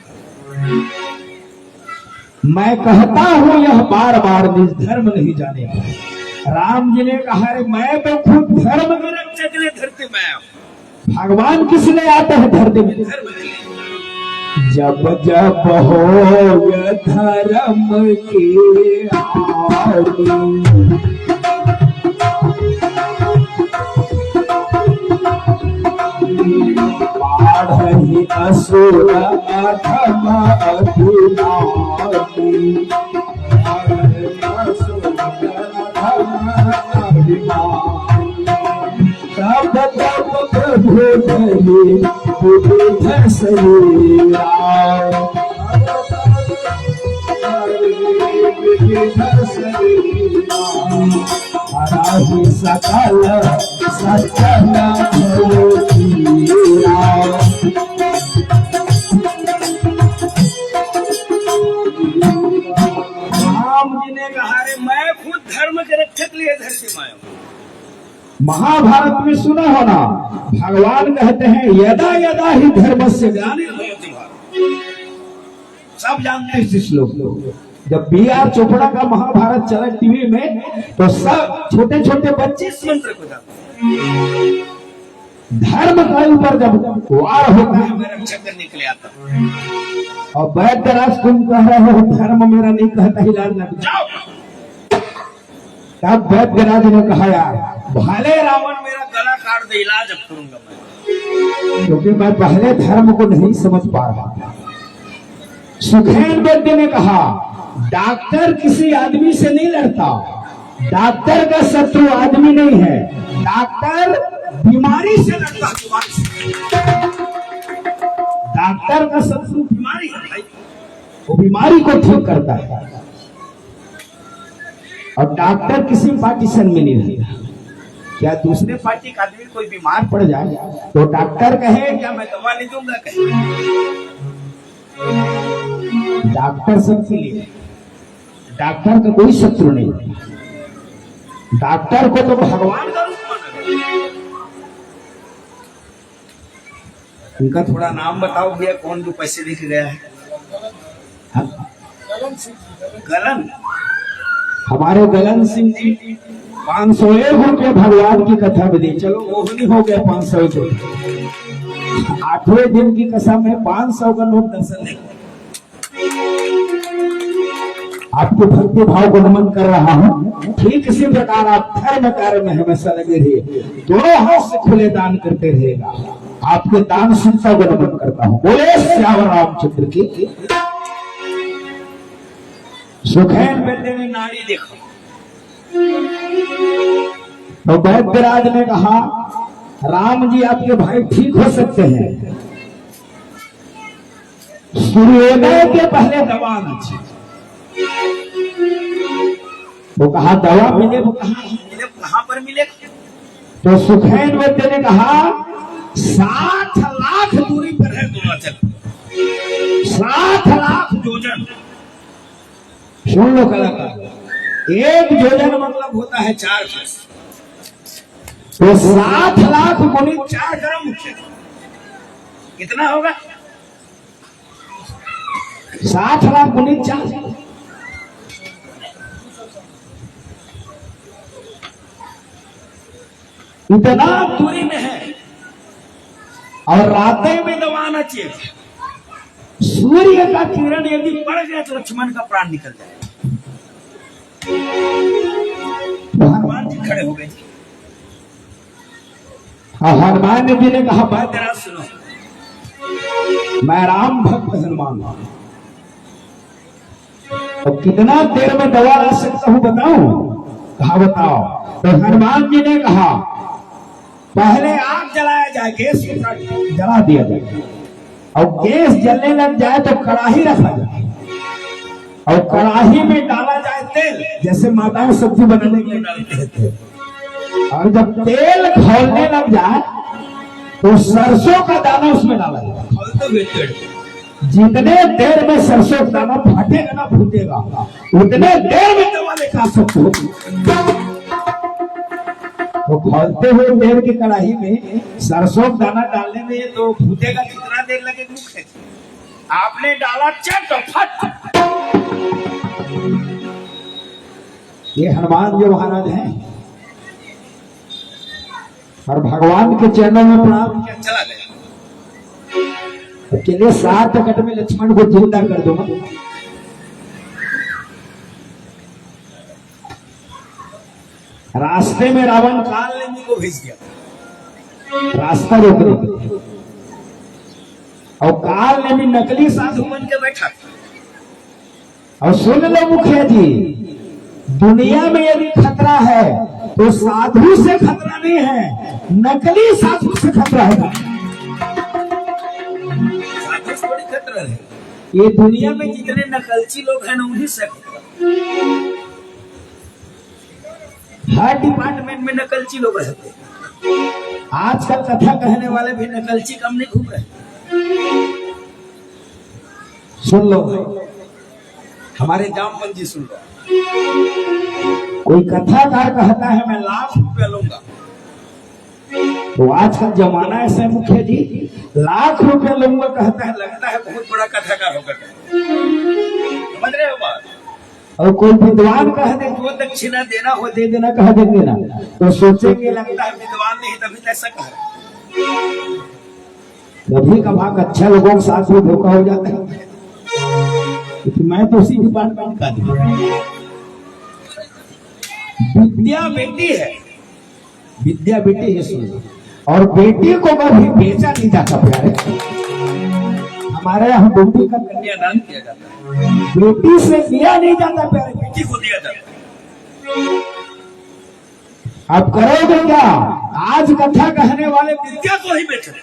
मैं कहता हूं यह बार बार, निज धर्म नहीं जाने का। राम जी ने कहा, अरे मैं तो खुद धर्म के रक्षक के लिए धरती में आया हूं। भगवान किस लिए आते हैं धरती में? धर्म के लिए। जब जब हो धर्म की बाढ़ी असुर अधम अभिमानी, तब तब प्रभु धरी बुद्ध शरीरा, हराही सकल सकल भोतीरा। राम जी ने कहा, रे मैं खुद धर्म के रक्षक लिए धरती में आया हूं। महाभारत में सुना होना, भगवान कहते हैं यदा यदा ही धर्म से ग्लानिर्भवति भारत। सब जानते हैं इस श्लोक को। जब B.R. चोपड़ा का महाभारत चला टीवी में, तो सब छोटे छोटे बच्चे इस मंत्र को जानते हैं। धर्म के ऊपर जब वार होता है, मैं रक्षक करने के लिए आता हूं। और वैद्यराज तुम कह रहे हो धर्म मेरा नहीं कहता, इलाज न जाओ। तब वैद्यराज ने कहा, यार भले रावण मेरा गला काट दे, इलाज अब करूंगा मैं, क्योंकि मैं पहले धर्म को नहीं समझ पा रहा था। सुखेन वैद्य ने कहा, डॉक्टर किसी आदमी से नहीं लड़ता, डॉक्टर का शत्रु आदमी नहीं है, डॉक्टर बीमारी से लड़ता है। डॉक्टर का शत्रु बीमारी है भाई, वो बीमारी को ठीक करता है। और डॉक्टर किसी पार्टीशन में नहीं रहता। क्या दूसरे पार्टी का आदमी कोई बीमार पड़ जाए तो डॉक्टर कहे क्या मैं दवा नहीं दूंगा, कहे डॉक्टर सबके लिए, डॉक्टर का कोई शत्रु नहीं। डॉक्टर को तो भगवान का रूप माना। उनका थोड़ा नाम बताओ भैया, कौन जो पैसे देके गया है? गलन, हमारे गलन सिंह जी 501 भगवान की कथा में दी। चलो वो नहीं हो गया 500 के 8वें दिन की कसम है 500 का नोट दर्शन नहीं। आपको भक्ति भाव को नमन कर रहा हूँ। ठीक इसी प्रकार आप धर्म कार्य में हमेशा लगे रहिए, दोनों हाथ से खुले दान करते रहेगा। आपके दान शिक्षा को नमन करता हूँ। बोले श्याम रामचंद्र की। सुखैन बेटे ने नाड़ी देखा तो वैद्यराज ने कहा राम जी आपके भाई ठीक हो सकते हैं, सूर्योदय के पहले दवा आना चाहिए। वो कहा दवा मिले, वो कहां पर मिले? तो सुखैन वैद्य ने कहा 60 लाख दूरी पर है द्रोणाचल, 60 लाख योजन। सुन लो कलाकार, 1 योजन मतलब होता है 4 कोस, तो 60 लाख गुणित 4 करो मुख्य, कितना होगा? 60 लाख गुणित 4, इतना दूरी में है और रातें में दबाना चाहिए। सूर्य का किरण यदि पड़ गया तो लक्ष्मण का प्राण निकल जाए। भगवान जी खड़े हो गए। हनुमान जी ने कहा बात जरा सुनो, मैं राम भक्त हनुमान हूं, तो कितना देर में दवा ला सकता हूं बताऊं? कहा बताओ। तो हनुमान जी ने कहा पहले आग जलाया जाए, गैस को जला दिया जाए, और गैस जलने लग जाए तो कड़ाही रखा जाए और कड़ाही में डाला जाए तेल, जैसे माताएं सब्जी बनाने के लिए डालते थे। और जब तेल खौलने लग जाए तो सरसों का दाना उसमें डाला जाए। जितने देर में सरसों का दाना फटेगा ना फूटेगा, उतने देर में दवा लेकर सकते हो। तो खोलते हुए तेल की कढ़ाई में सरसों का दाना डालने में तो फूटेगा, कितना देर लगेगा? आपने डाला चट फट। ये हनुमान जी महाराज हैं और भगवान के चरणों में प्रणाम किया, चला गया। चलिए 7 मिनट में लक्ष्मण को जिंदा कर दूंगा। रास्ते में रावण काल नेमी को भेज दिया, रास्ता रोक दिया, और काल नेमी नकली साधु बन के बैठा। और सुन लो मुखिया जी, दुनिया में यदि खतरा है तो साधु से खतरा नहीं है, नकली साधु से खतरा है। साधु से बड़ी खतरा है। ये दुनिया में जितने नकलची लोग हैं ना, उन्हीं से खतरा। हर डिपार्टमेंट में नकलची लोग रहते हैं। आजकल कथा कहने वाले भी नकलची कम नहीं घूम रहे। सुन लो हमारे जामपन जी, सुन लो। कोई कथाकार कहता है मैं ₹1,00,000 लूंगा, तो आज का जमाना ऐसा है मुखिया जी, ₹1,00,000 लूंगा कहता है, लगता है बहुत बड़ा कथाकार होगा। समझ रहे हो बात? और कोई विद्वान कह दे जो दक्षिणा देना हो दे देना, कह देंगे ना, तो सोचेंगे लगता है विद्वान नहीं, तभी ऐसा कहा। कभी कभार अच्छा लोगों के साथ में धोखा हो जाता है। मैं तो उसी डिपार्टमेंट का नहीं। विद्या बेटी है, विद्या बेटी है, सुन। और बेटी को कभी बेचा नहीं जाता प्यारे। हमारे यहाँ बेटी का कन्यादान किया जाता है, बेटी से दिया नहीं जाता प्यारे, बेटी को दिया जाता है। आप करोगे क्या? आज कथा कहने वाले विद्या को ही बेच रहे।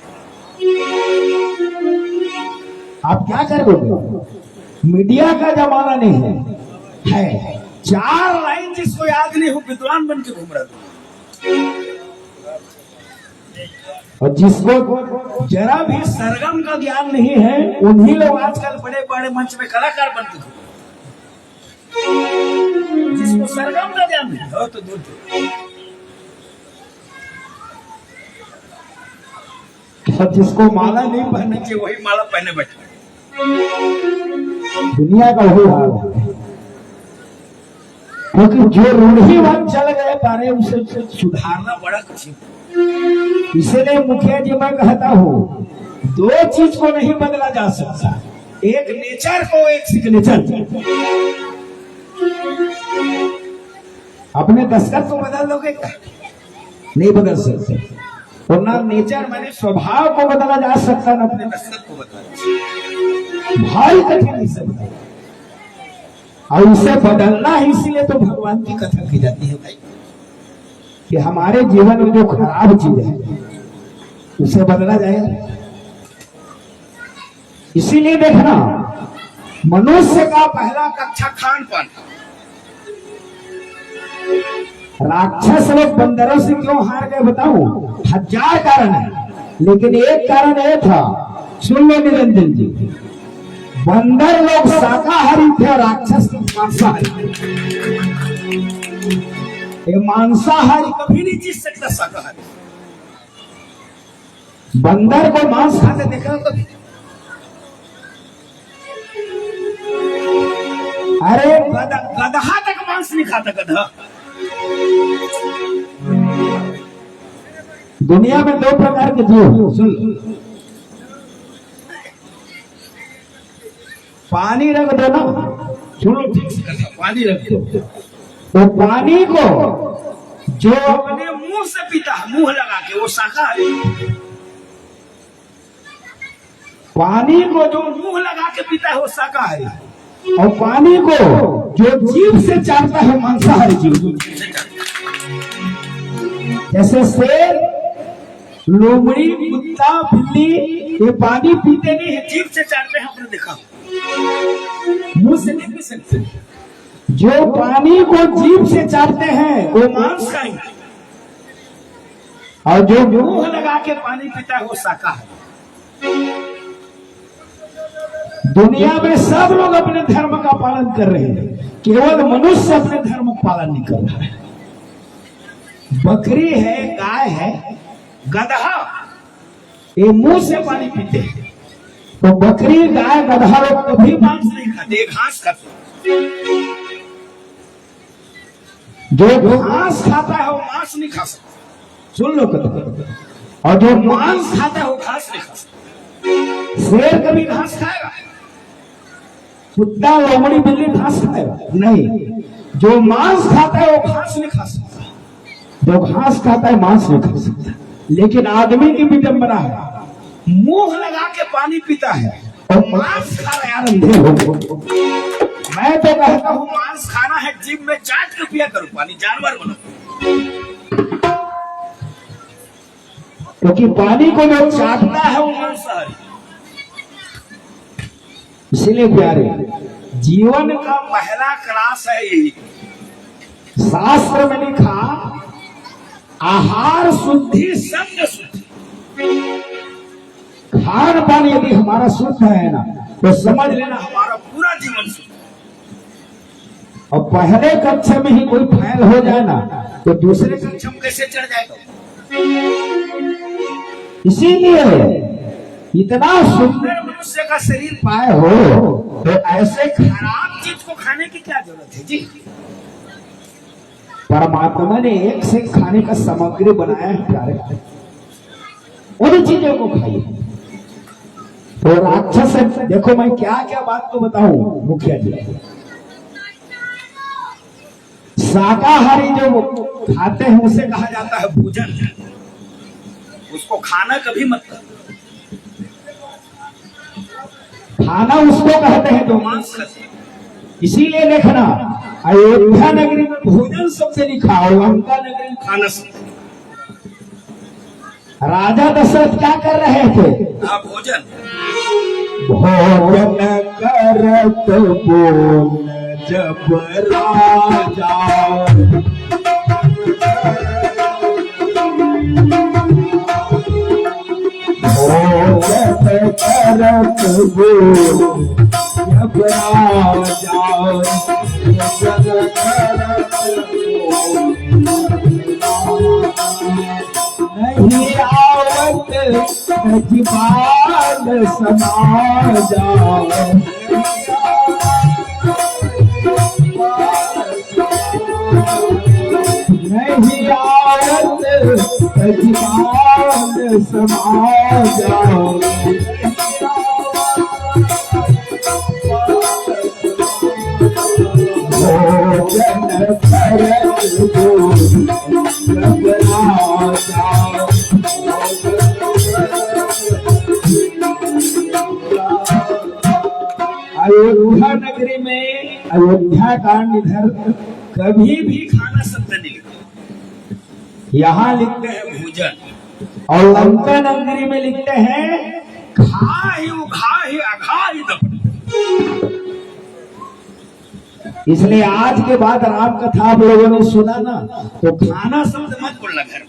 आप क्या करोगे? मीडिया का जमाना नहीं है। 4 लाइन जिसको याद नहीं हो, विद्वान बन के घूम रहा था। और जिसको जरा भी सरगम का ज्ञान नहीं है, उन्हीं लोग आजकल बड़े बड़े मंच में कलाकार बनते थे। जिसको सरगम का ज्ञान नहीं हो तो दूर। और जिसको माला नहीं पहनना चाहिए वही माला पहने बैठे। दुनिया का वही हाल है, क्योंकि जो रूढ़िवाद चल गए पा रहे उसे सुधारना बड़ा कठिन। इसलिए मुखिया जी मैं कहता हूँ दो चीज को नहीं बदला जा सकता, एक नेचर को, एक सिग्नेचर। अपने दस्तखत को बदल दोगे क्या? नहीं बदल सकते। और ना नेचर माने स्वभाव को बदला जा सकता, ना अपने दस्तखत को बदला भाई कठिन से बदला, और उसे बदलना ही इसीलिए तो भगवान की कथा की जाती है भाई, कि हमारे जीवन में जो खराब चीज है उसे बदला जाएगा। इसीलिए देखना मनुष्य का पहला अच्छा खान पान, राक्षस लोग बंदरों से क्यों हार गए बताऊं? 1000 कारण है, लेकिन एक कारण यह था, सुन लो निरंजन जी, बंदर लोग शाकाहारी थे और राक्षस मांसाहारी। ये मांसाहारी कभी नहीं जीत सकता शाकाहारी। बंदर को मांस खाते देखा कभी? अरे गधा तक मांस नहीं खाता, गधा। दुनिया में 2 प्रकार के जीव, सुन, पानी रख दो ना, सुनो ठीक से, पानी रख दो तो पानी को जो अपने मुंह से पीता है, मुंह लगा के, वो शाकाहारी। पानी को जो मुंह लगा के पीता है वो शाकाहारी, और पानी को जो जीभ से चाटता है मांसाहारी जीव। जैसे शेर, लोमड़ी, कुत्ता, बिल्ली ये पानी पीते नहीं है, जीभ से चाटते हैं, आपने देखा, मुंह से नहीं पी सकते। जो पानी को जीभ से चाटते हैं वो मांस खाएंगे, और जो मुंह लगा के पानी पीता है वो शाकाहारी। दुनिया में सब लोग अपने धर्म का पालन कर रहे हैं, केवल मनुष्य अपने धर्म का पालन नहीं कर रहा है। बकरी है, गाय है, गधा, ये मुंह से पानी पीते हैं, तो बकरी, गाय, गधा लोग कभी मांस नहीं खाते, घास खाते। जो घास खाता है वो मांस नहीं खा सकता, सुन लो कथा, और जो मांस खाता है वो घास नहीं खा सकता। शेर कभी घास खाएगा? कुत्ता, लोमड़ी, बिल्ली घास खाएगा? नहीं। जो मांस खाता है वो घास नहीं खा सकता, जो घास खाता है मांस नहीं खा सकता। लेकिन आदमी की विडंबना है, मुंह लगा के पानी पीता है और मांस खा रहा है। अंधे हो, मैं तो कहता हूँ मांस खाना है, जीभ में चाट के पिया करो पानी, जानवर बनो। क्योंकि पानी को जो चाटता है वो मांसाहारी। इसीलिए प्यारे, जीवन का पहला क्लास है यही। शास्त्र में लिखा, आहार शुद्धि, शब्द शुद्धि। खान पान यदि हमारा शुद्ध है ना, तो समझ लेना हमारा पूरा जीवन शुद्ध। और पहले कक्षा में ही कोई फैल हो जाए ना, तो दूसरे कक्षा में कैसे चढ़ जाएगा? इसीलिए इतना सुंदर मनुष्य का शरीर पाए हो, तो ऐसे खराब चीज को खाने की क्या जरूरत है जी? परमात्मा ने एक से खाने का सामग्री बनाया है प्यारे, उन चीजों को खाइए। तो राक्षस देखो, मैं क्या क्या बात को बताऊं मुखिया जी। शाकाहारी जो खाते हैं उसे कहा जाता है भोजन, उसको खाना कभी मत कर। खाना उसको कहते हैं जो मांस खाते। इसीलिए देखना अयोध्या नगरी में भोजन शब्द लिखा और लंका नगरी में खाना शब्द। राजा दशरथ क्या कर रहे थे? भोजन। भोजन करत बोल जब राजा, भोजन करत बोल जब राजा, भोजन करत नहीं आवत जीवान समाजा, अधिकार समा जाओ भोजन करत को घबरा जाओ। अयोध्या नगरी में अयोध्या कांड इधर कभी भी खाना शब्द नहीं लिखते, यहाँ लिखते हैं भोजन। और लंका नगरी में लिखते हैं खा ही उघा ही अघा ही दपड़। इसलिए आज के बाद राम कथा आप लोगों ने सुना ना तो खाना शब्द मत बोलना घर।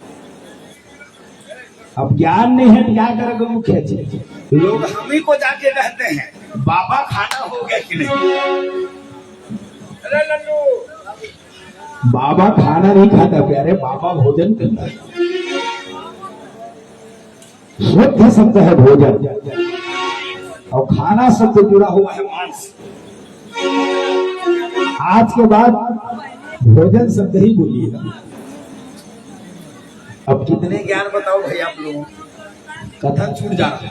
अब ज्ञान नहीं है क्या करेगा मुखिया जी, लोग हम ही को जाके कहते हैं बाबा खाना हो गया कि नहीं। अरे लल्लू बाबा खाना नहीं खाता प्यारे, बाबा भोजन करता है। शुद्ध शब्द है भोजन और खाना शब्द जुड़ा हुआ है मांस। आज के बाद भोजन शब्द ही बोलिएगा। अब कितने ज्ञान बताओ भाई आप लोगों, कथन छूट जा रहा है।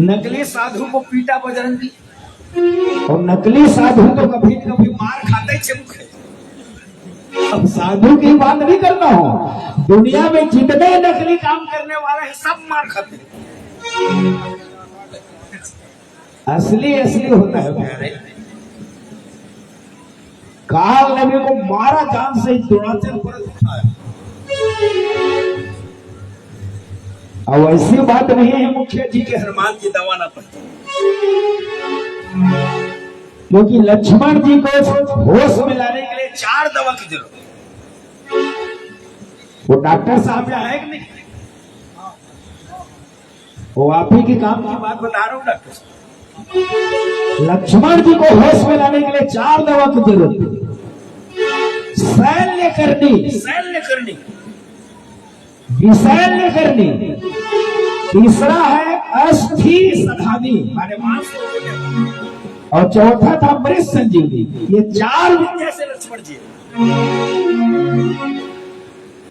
नकली साधु को पीटा बजरंगी, और नकली साधु तो कभी कभी मार खाते चमुक है। अब साधु की बात नहीं करता हूं, दुनिया में जितने नकली काम करने वाले हैं सब मार खाते हैं। असली असली होता है प्यारे। काल नबी को मारा जान से द्रोणाचार्य पर उठाया। अब ऐसी बात नहीं है मुखिया जी के हनुमान जी दवा ना पड़ती, क्योंकि लक्ष्मण जी को होश में लाने के लिए 4 दवा की जरूरत है। वो डॉक्टर साहब यहाँ है कि नहीं? वो आप ही के काम की बात बता रहा हूँ डॉक्टर साहब। लक्ष्मण जी को होश में लाने के लिए 4 दवा की जरूरत है। शैल्य करनी, विशैल्य करनी, तीसरा है अस्थि सधानी माने मांस को, और चौथा था मृत संजीवनी। ये 4 विद्या से लक्ष्मण जी।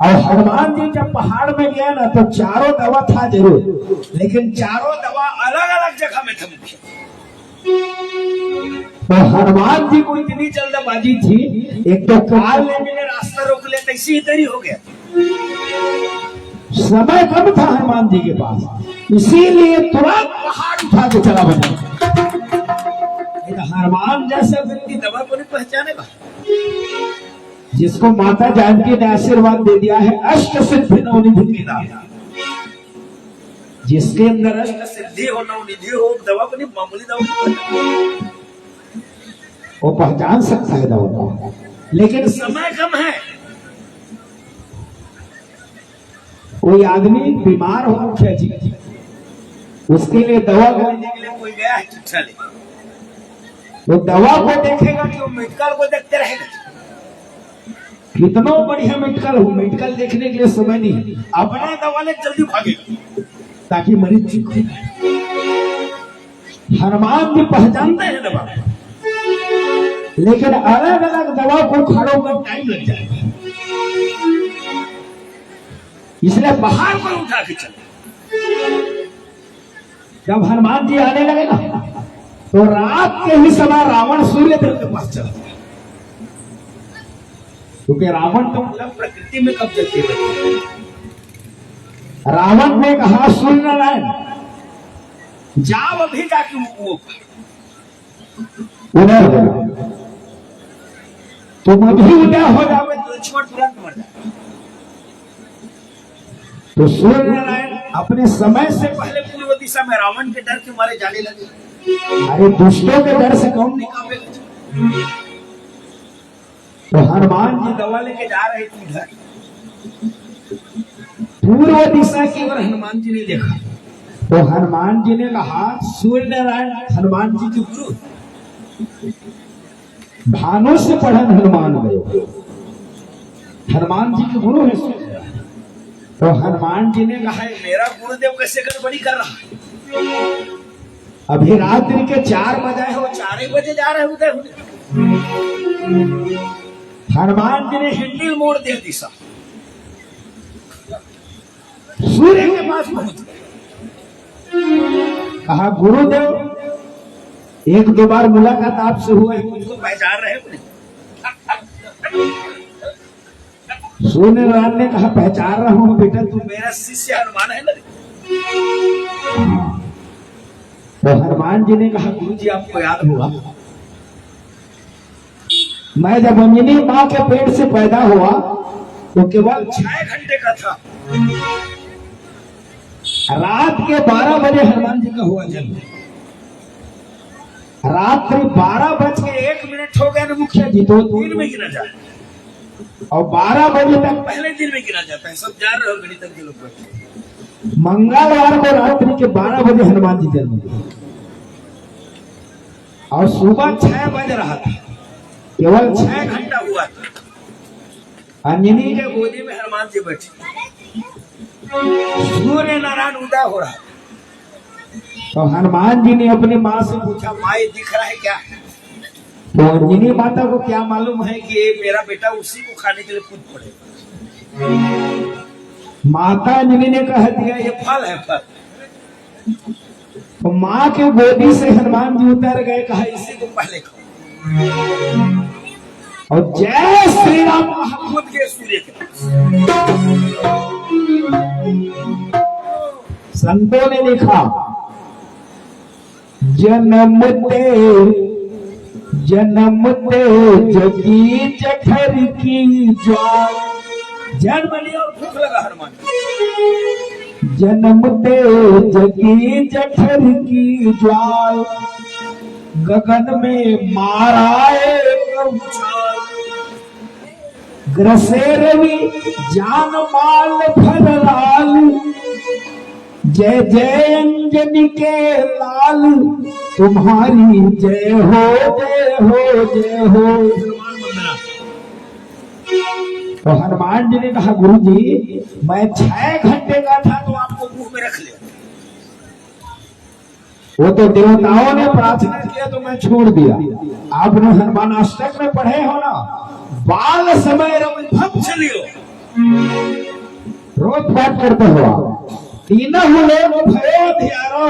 और हनुमान जी जब पहाड़ में गए ना तो 4 दवा था जरूर, लेकिन 4 दवा अलग अलग जगह में थे मुख्य। तो हनुमान जी को इतनी जल्दबाजी थी, एक तो काल ने मैंने रास्ता रोक लिया, तैसे इधर ही हो गया। समय कम था हनुमान जी के पास, इसीलिए तुरंत पहाड़ उठा के चला बजा। हनुमान जैसे व्यक्ति दवा को नहीं पहचानेगा, जिसको माता जानकी ने आशीर्वाद दे दिया है अष्ट सिद्धि नवनिधि का। जिसके अंदर अष्ट सिद्धि हो नवनिधि हो, दवा को नहीं मामूली दवा वो पहचान सकता है दवा को, लेकिन समय कम है। कोई आदमी बीमार हो मुखिया जी, उसके लिए दवा लेने के लिए कोई गया है चिकित्सा ले, वो दवा को देखेगा कि वो मेडिकल को देखते रहेगा। कितना बढ़िया मेडिकल हो, मेडिकल देखने के लिए समय नहीं, अपना दवा ले जल्दी भागेगा ताकि मरीज ठीक हो। हनुमान जी पहचानते हैं दवा, लेकिन अलग अलग दवा को खड़ों में टाइम लग जाएगा, इसलिए पहाड़ पर उठा के चले। जब हनुमान जी आने लगे ना तो रात के ही समय रावण सूर्य देव के पास चला, क्योंकि रावण तो मतलब प्रकृति में कब्जा किए। रावण ने कहा सूर्य नारायण जाओ अभी जाके वो उदय हो जाओ, तुम अभी उदय हो जाओगे तो लक्ष्मण तुरंत मर जाए। तो सूर्य नारायण अपने समय से पहले पूर्व दिशा में रावण के डर के मारे जाने लगे। अरे दुष्टों के डर से कौन नहीं कांपेगा। तो हनुमान जी दवा लेके जा रहे थे इधर, पूर्व दिशा की ओर हनुमान जी ने देखा तो हनुमान जी ने कहा सूर्य नारायण हनुमान जी के गुरु भानु से पढ़न हनुमान गए, हनुमान जी के गुरु है। तो हनुमान जी ने कहा मेरा गुरुदेव कैसे गड़बड़ी कर रहा है, अभी रात्रि के 4 बजे हो, 4 बजे जा रहे उदय। हनुमान जी ने हैंडल मोड़ दिया दिशा, सूर्य के पास पहुंच गए। कहा गुरुदेव एक दो बार मुलाकात आपसे हुआ है, मुझको पहचान रहे हो नहीं? सूर्यनारायण ने कहा पहचान रहा हूं बेटा, तू मेरा शिष्य हनुमान है ना? तो हनुमान जी ने कहा गुरु जी आपको याद हुआ, मैं जब अंजनी माँ के पेट से पैदा हुआ तो केवल 6 घंटे का था। रात के 12 बजे हनुमान जी का हुआ जन्म। रात्रि 12:01 हो गए ना मुखिया जी, तो दिन में गिना जाए और 12 बजे तक पहले दिन में गिना जाता है। सब जान रहे हो गणित के लोग बैठे। मंगलवार को रात्रि के 12 बजे हनुमान जी जन्म हुए और सुबह 6 बज रहा था, केवल 6 घंटा हुआ था। अंजनी के गोदी में हनुमान जी बैठे, सूर्य नारायण उदय हो रहा। तो हनुमान जी ने अपनी माँ से पूछा माँ दिख रहा है क्या? तो अंजनी माता को क्या मालूम है कि ये मेरा बेटा उसी को खाने के लिए कूद पड़े। माता अंजनी ने कह दिया ये फल है फल। तो माँ के गोदी से हनुमान जी उतर गए, कहा इसी को पहले खाओ। और जय श्री राम कूद के सूर्य के पास। संतों ने लिखा जन्मते जगी जठर की ज्वाल, जन्म लिया और भूख लगा हनुमान। जन्मते जगी जठर की ज्वाल, गगन में माराए ग्रसे रवि जान माल फरलाल, जय जय अंजनी के लाल, तुम्हारी जय हो जय हो जय हो। तो हनुमान जी ने कहा गुरु जी मैं 6 घंटे का था तो आपको मुंह में रख लिया, वो तो देवताओं ने प्रार्थना किया तो मैं छोड़ दिया। आपने हनुमान अष्टक में पढ़े हो ना, बाल समय रम चलियो रोज पाठ करते हो आप, तीनों लोग भयो ध्यारो,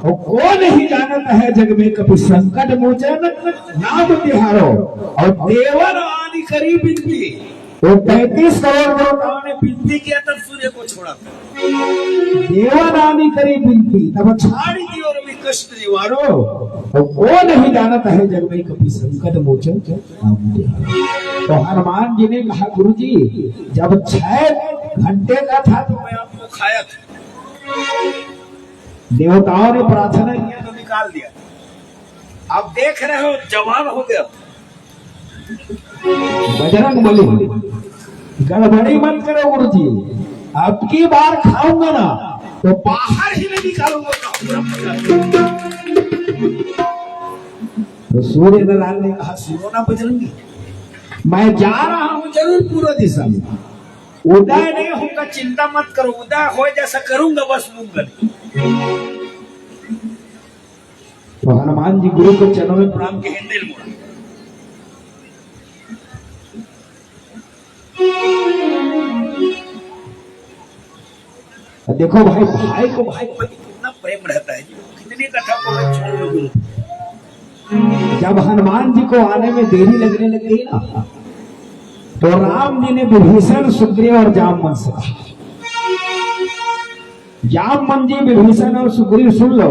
और कौन ही जानता है जग में कभी संकट मोचन नाम तिहारो। और देवर आदि करी बिनती, वो 33 करोड़ देवताओं ने बिनती किया तब सूर्य को छोड़ा। देवर आदि करी बिनती तब छाड़ी दी और भी कष्ट निवारो, और कौन नहीं जानता है जग में कभी संकट मोचन नाम तिहारो। तो हनुमान जी ने कहा गुरु जी जब 6 घंटे का था तो मैं आपको खाया था, देवताओं ने प्रार्थना किया तो निकाल दिया। आप देख रहे हो जवान हो गया। बजरंग बली गड़बड़ी मत करो गुरु जी, अब की बार खाऊंगा ना तो बाहर ही नहीं निकालूंगा। तो सूर्य नारायण ने कहा सुनो ना बजरंगी, मैं जा रहा हूं जरूर पूर्व दिशा में, उदय नहीं होगा चिंता मत करो, उदय हो जैसा करूंगा बस लूंगा नहीं। तो हनुमान जी गुरु के चरणों में प्रणाम के हैंडल मोड़ा। देखो भाई भाई को भाई कितना प्रेम रहता है, कितनी कथा को मैं छोड़ दूं। जब हनुमान जी को आने में देरी लगने लग गई ना तो राम जी ने विभीषण सुग्रीव और जामवन से कहा, जामवन जी विभीषण और सुग्रीव सुन लो,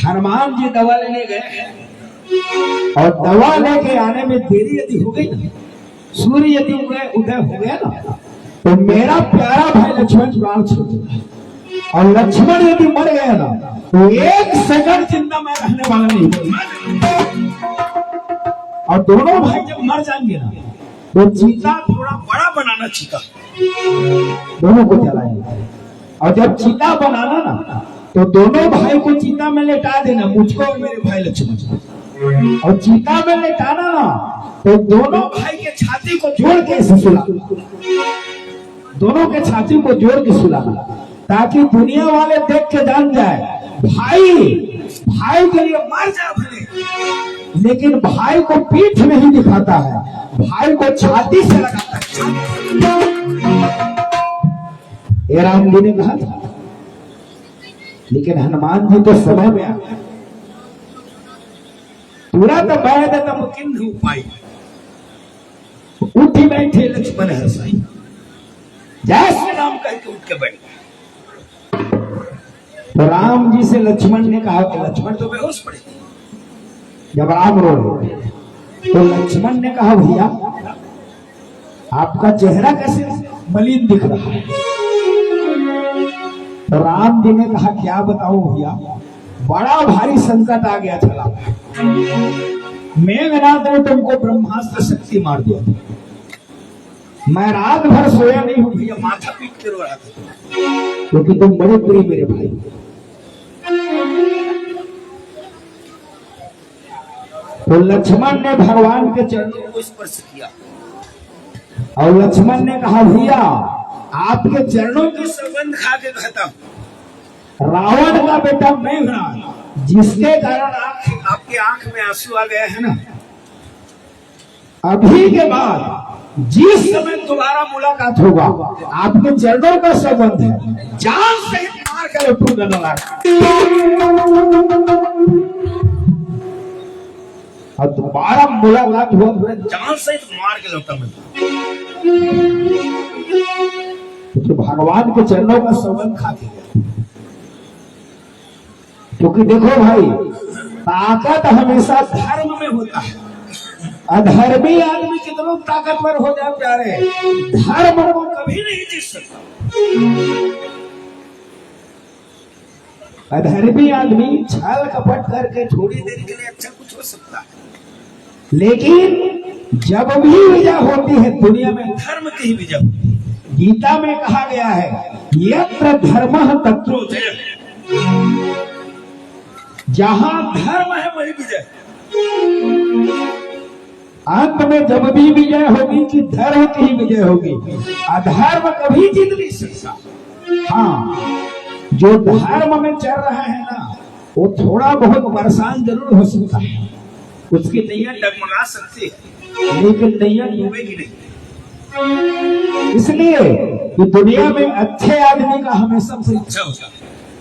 हनुमान जी दवा लेने गए और दवा लेके आने में देरी यदि हो गई ना, सूर्य यदि उदय हो गया ना तो मेरा प्यारा भाई लक्ष्मण प्राण छोड़ देगा, और लक्ष्मण यदि मर गया ना तो 1 सेकंड जिंदा मैं रहने वाला नहीं। और दोनों भाई जब मर जाएंगे ना तो चीता थोड़ा बड़ा बनाना, चीता दोनों को जलाएंगे, और जब चीता बनाना ना तो दोनों भाई को चीता में लेटा देना, मुझको और मेरे भाई लक्ष्मण, और चीता में लेटाना ना तो दोनों भाई के छाती को जोड़ के सुलाना, दोनों के छाती को जोड़ के सुलाना, ताकि दुनिया वाले देख के जान जाए भाई भाई के लिए मर जाए भले, लेकिन भाई को पीठ नहीं दिखाता है, भाई को छाती से लगाता है। ये राम जी ने कहा था, लेकिन हनुमान जी तो समय में आ गए। पूरा तो बैद तम किन्हु पाई, उठी बैठे लक्ष्मण हंसाई। जय श्री राम कह के उठ के बैठ गए। तो राम जी से लक्ष्मण ने कहा कि लक्ष्मण तो बेहोश पड़े। जब राम रो रहे तो लक्ष्मण ने कहा, भैया आपका चेहरा कैसे मलिन दिख रहा है। तो राम जी ने कहा, क्या बताऊं भैया, बड़ा भारी संकट आ गया चला। मेघनाथ ने तुमको ब्रह्मास्त्र शक्ति मार दिया था। मैं रात भर सोया नहीं हूं भैया, माथा पीट के रो रहा था, क्योंकि तुम बड़े प्रिय मेरे भाई। तो लक्ष्मण ने भगवान के चरणों को स्पर्श किया और लक्ष्मण ने कहा, भैया आपके चरणों के संबंध खा के कहता हूं, रावण का बेटा मेघनाथ, जिसके कारण आपके आंख में आंसू आ गए हैं ना, अभी के बाद जिस समय दोबारा मुलाकात होगा आपके चरणों का संबंध है, जान से मार कर लौटूंगा लगा। और दोबारा मुलाकात हुआ जान से मार के लौटा मैं। तो भगवान के चरणों का संबंध खा के, क्योंकि देखो भाई, ताकत हमेशा धर्म में होता है। अधर्मी आदमी कितना ताकतवर हो जाए प्यारे, धर्म को कभी नहीं जीत सकता। अधर्मी आदमी छल कपट करके थोड़ी देर के लिए अच्छा कुछ हो सकता है, लेकिन जब भी विजय होती है दुनिया में धर्म की ही विजय होती है। गीता में कहा गया है, यत्र धर्मः तत्र जयः, जहां धर्म है वही विजय। अंत में जब भी विजय होगी कि धर्म की ही विजय होगी, अधर्म कभी जीत नहीं सकता। हाँ, जो धर्म में चल रहा है ना, वो थोड़ा बहुत परेशान जरूर हो सकता है, उसकी नैया डगमगा सकती है, लेकिन नैया डूबेगी नहीं। इसलिए कि दुनिया में अच्छे आदमी का हमेशा परीक्षा होता है।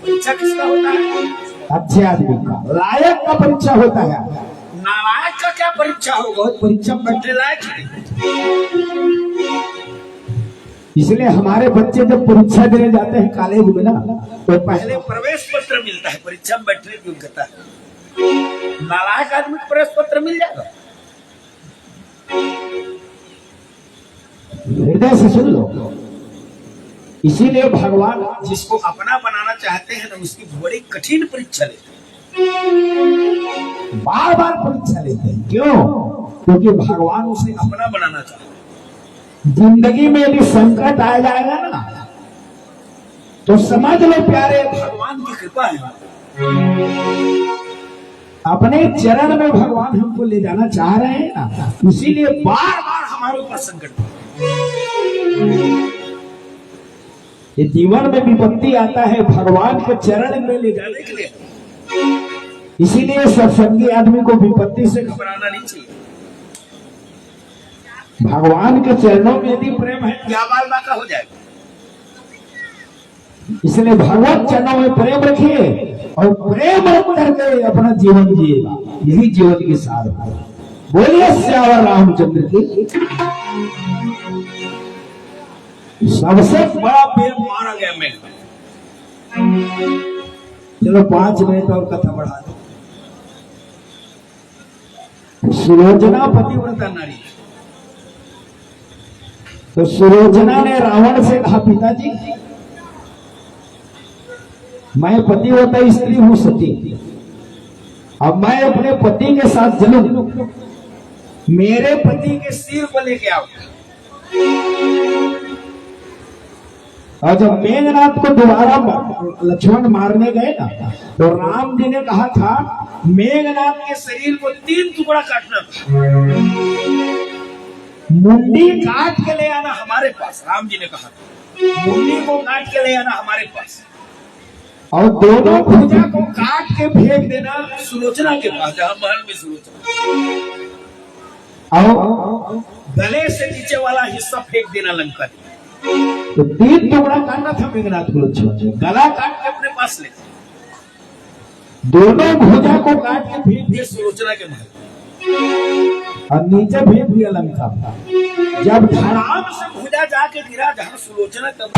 परीक्षा किसका होता है? अच्छे आदमी का। लायक का परीक्षा होता है, नालायक का क्या परीक्षा होगा? परीक्षा बैठने लायक नहीं। इसलिए हमारे बच्चे जब परीक्षा देने जाते हैं कॉलेज में ना, तो पहले प्रवेश पत्र मिलता है, परीक्षा में बैठने की योग्यता है। नालायक आदमी को प्रवेश पत्र मिल जाएगा? हृदय से सुन लो। इसीलिए भगवान जिसको अपना बनाना चाहते हैं ना, उसकी बड़ी कठिन परीक्षा लेते हैं, बार बार परीक्षा लेते हैं। क्यों? क्योंकि भगवान उसे अपना बनाना चाहते हैं। जिंदगी में यदि संकट आ जाएगा ना, तो समझ लो प्यारे, भगवान की कृपा है। अपने चरण में भगवान हमको ले जाना चाह रहे हैं ना, इसीलिए बार बार हमारे ऊपर संकट। ये जीवन में विपत्ति आता है भगवान के चरण में ले जाने के लिए। इसीलिए सत्संगी आदमी को विपत्ति से घबराना नहीं चाहिए। भगवान के चरणों में यदि प्रेम है, क्या बाल बाका हो जाएगा। इसलिए भगवत चरणों में प्रेम रखिए और प्रेम करके अपना जीवन जिएगा, यही जीवन की सार है। बोलिए श्यावर रामचंद्र की। सबसे बड़ा पेड़ मारा गया मैं। चलो 5 मिनट और कथा बढ़ा दो। सुलोचना पतिव्रता नारी। तो सुलोचना ने रावण से कहा, पिताजी मैं पतिव्रता स्त्री हूं सती, अब मैं अपने पति के साथ चलूं, मेरे पति के सिर को लेके आओ। और जब मेघनाथ को दोबारा लक्ष्मण मारने गए ना, तो राम जी ने कहा था मेघनाथ के शरीर को 3 टुकड़ा काटना था, मुंडी काट के ले आना हमारे पास। राम जी ने कहा मुंडी को काट के ले आना हमारे पास, और दोनों भुजा को काट के फेंक देना सुलोचना के पास, जहां महल में सुलोचना। और गले से नीचे वाला हिस्सा फेंक देना लंका ने। तो 3 टुकड़ा काटना था मेघनाथ को लक्ष्मण जी। गला काट के अपने पास ले, दोनों भुजा को काट के फेंक ये सुलोचना के महल। और नीचे फेंक दिया लंका। जब धड़ाम से भुजा जाके गिरा जहां सुलोचना तब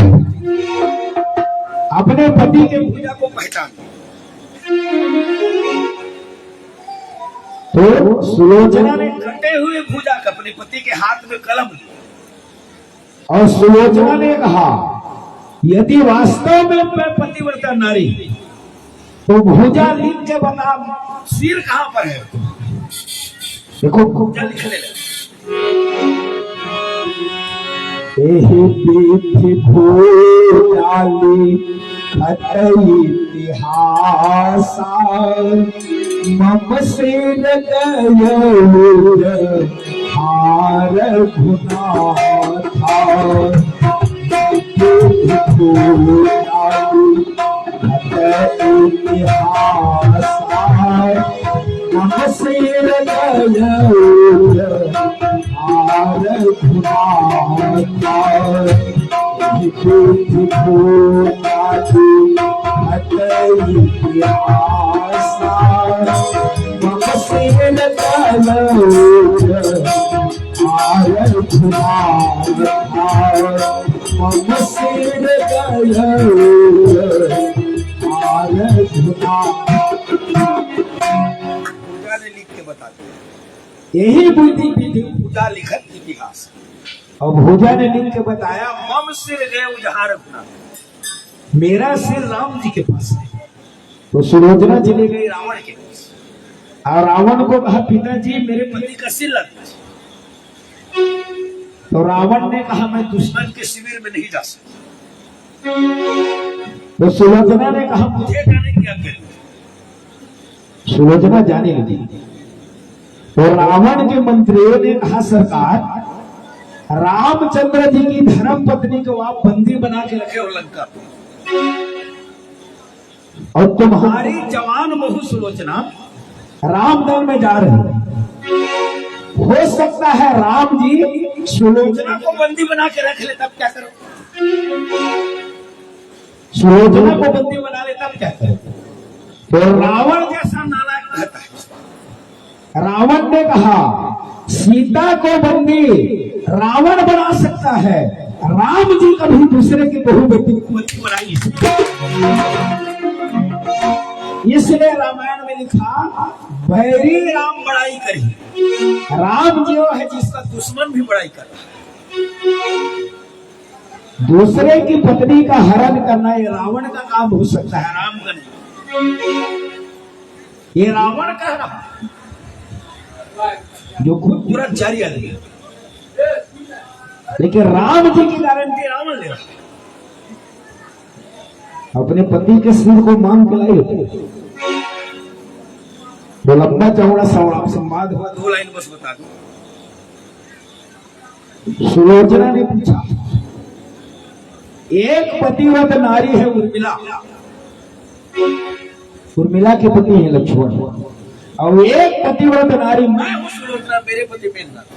अपने पति के भुजा को पहचान तो सुलोचना ने कटे हुए भुजा का अपने पति के हाथ में कलम लिया और सुलोचना ने कहा यदि वास्तव में मैं पतिव्रता नारी तो भुजा लिख के बता सिर कहां पर है। देखो भुजा लिखने लगा, पीठी भूजाली खत इतिहास मम सिर गयूर हार गुना था। भूजाली खत इतिहास मम सिर गयूर हार गुना भुजा ने लिख के बता दिया, यही बुद्धि विधि। भुजा लिखत इतिहास। और भुजा ने लिख के बताया मम सिर गए उजहार अपना, मेरा सिर राम जी के पास है। तो सुलोचना चली गई रावण के पास और रावण को कहा पिताजी मेरे पति का सिर लगना। तो रावण ने कहा मैं दुश्मन। दुश्मन के शिविर में नहीं जा सकता। तो सुलोचना ने कहा मुझे जाने की आज्ञा नहीं। सुलोचना जाने लगी। तो रावण के मंत्रियों ने कहा सरकार रामचंद्र जी की धर्म पत्नी को आप बंदी बना के रखे रखे हो लंका पे। और तुम्हारी हमारी जवान बहु सुलोचना रामदल में जा रही है। हो सकता है राम जी सुलोचना को बंदी बना के रख ले, तब क्या करो। सुलोचना को बंदी बना ले तब क्या करें। तो रावण जैसा नालायक कहता है। रावण ने कहा सीता को बंदी रावण बना सकता है, राम जी कभी दूसरे की बहु बेटी को बंदी बनाई। इसलिए रामायण में लिखा बैरी राम बड़ाई करी, राम जी वो है जिसका दुश्मन भी बड़ाई कर रहा है। दूसरे की पत्नी का हरण करना ये रावण का काम हो सकता है, राम का नहीं। ये रावण का रहा जो खुद पूरा जारी आदमी है। लेकिन राम जी की गारंटी रावण ले रहा है। अपने पति के सिर को मांग के लाई होती। वो लंबा चौड़ा संवाद हुआ। 2 लाइन बस बता दो। सुलोचना ने पूछा एक पतिव्रत नारी है उर्मिला, उर्मिला के पति है लक्ष्मण, और एक पतिव्रत नारी मैं हूँ सुलोचना, मेरे पति मेघनाथ।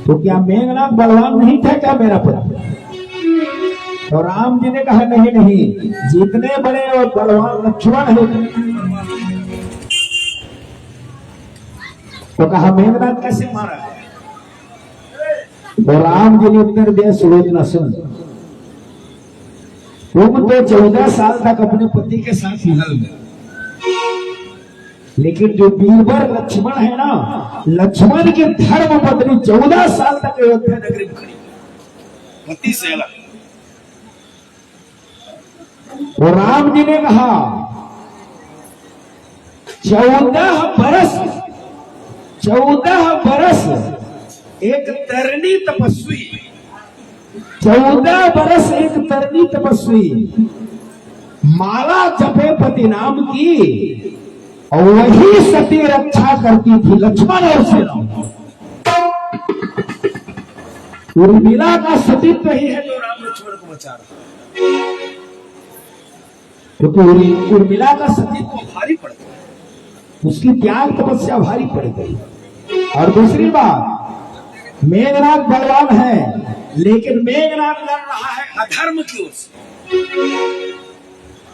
तो क्या मेघनाथ बलवान नहीं था क्या मेरा पति। तो राम जी ने कहा नहीं नहीं, जितने बड़े और बलवान लक्ष्मण है। तो कहा मेघनाथ कैसे मारा है। तो राम जी ने उत्तर दिया सुलोचना सुन, तुम तो 14 साल तक अपने पति के साथ महल में, लेकिन जो बीरबल लक्ष्मण है ना, लक्ष्मण की धर्म पत्नी 14 साल तक अयोध्या नगरी में खड़ी, पति से अलग। तो राम जी ने कहा 14 बरस एक तरनी तपस्वी, 14 बरस एक तरनी तपस्वी माला जपे पति नाम की, और वही सती रक्षा करती थी लक्ष्मण और सेना। उर्मिला का सतीत्व ही है तो राम लक्ष्मण को बचा रहा, क्योंकि उर्मिला का सतीत्व भारी पड़ता है। उसकी त्याग तपस्या भारी पड़ गई। और दूसरी बात, मेघनाथ बलवान है, लेकिन मेघनाथ लड़ रहा है अधर्म की ओर से।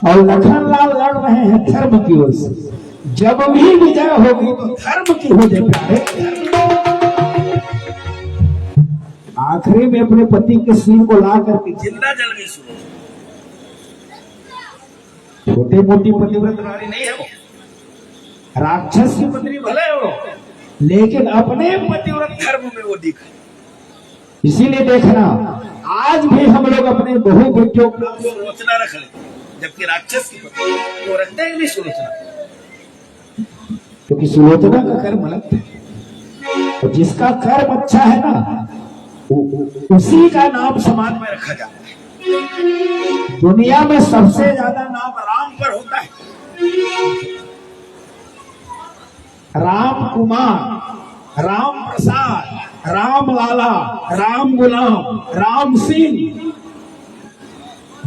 और लखनलाल लड़ रहे हैं धर्म की ओर से। जब भी विजय होगी तो धर्म की हो जाए प्यारे। आखिरी में अपने पति के सिर को ला करके जिंदा जल गई सुनो। छोटी मोटी पतिव्रत नारी नहीं है वो, राक्षस की पत्नी भले हो, लेकिन अपने पतिव्रत धर्म में वो दिखा। इसीलिए देखना, आज भी हम लोग अपने बहु बेटियों को सुलोचना रख ले, जबकि राक्षस की पत्नी वो रखते ही नहीं सुलोचना, क्योंकि सुलोचना का कर्म अलग है। और जिसका कर्म अच्छा है ना, उसी का नाम समाज में रखा जाता है। दुनिया में सबसे ज्यादा नाम राम पर होता है। राम कुमार, राम प्रसाद, राम लाला, राम गुलाम, राम सिंह,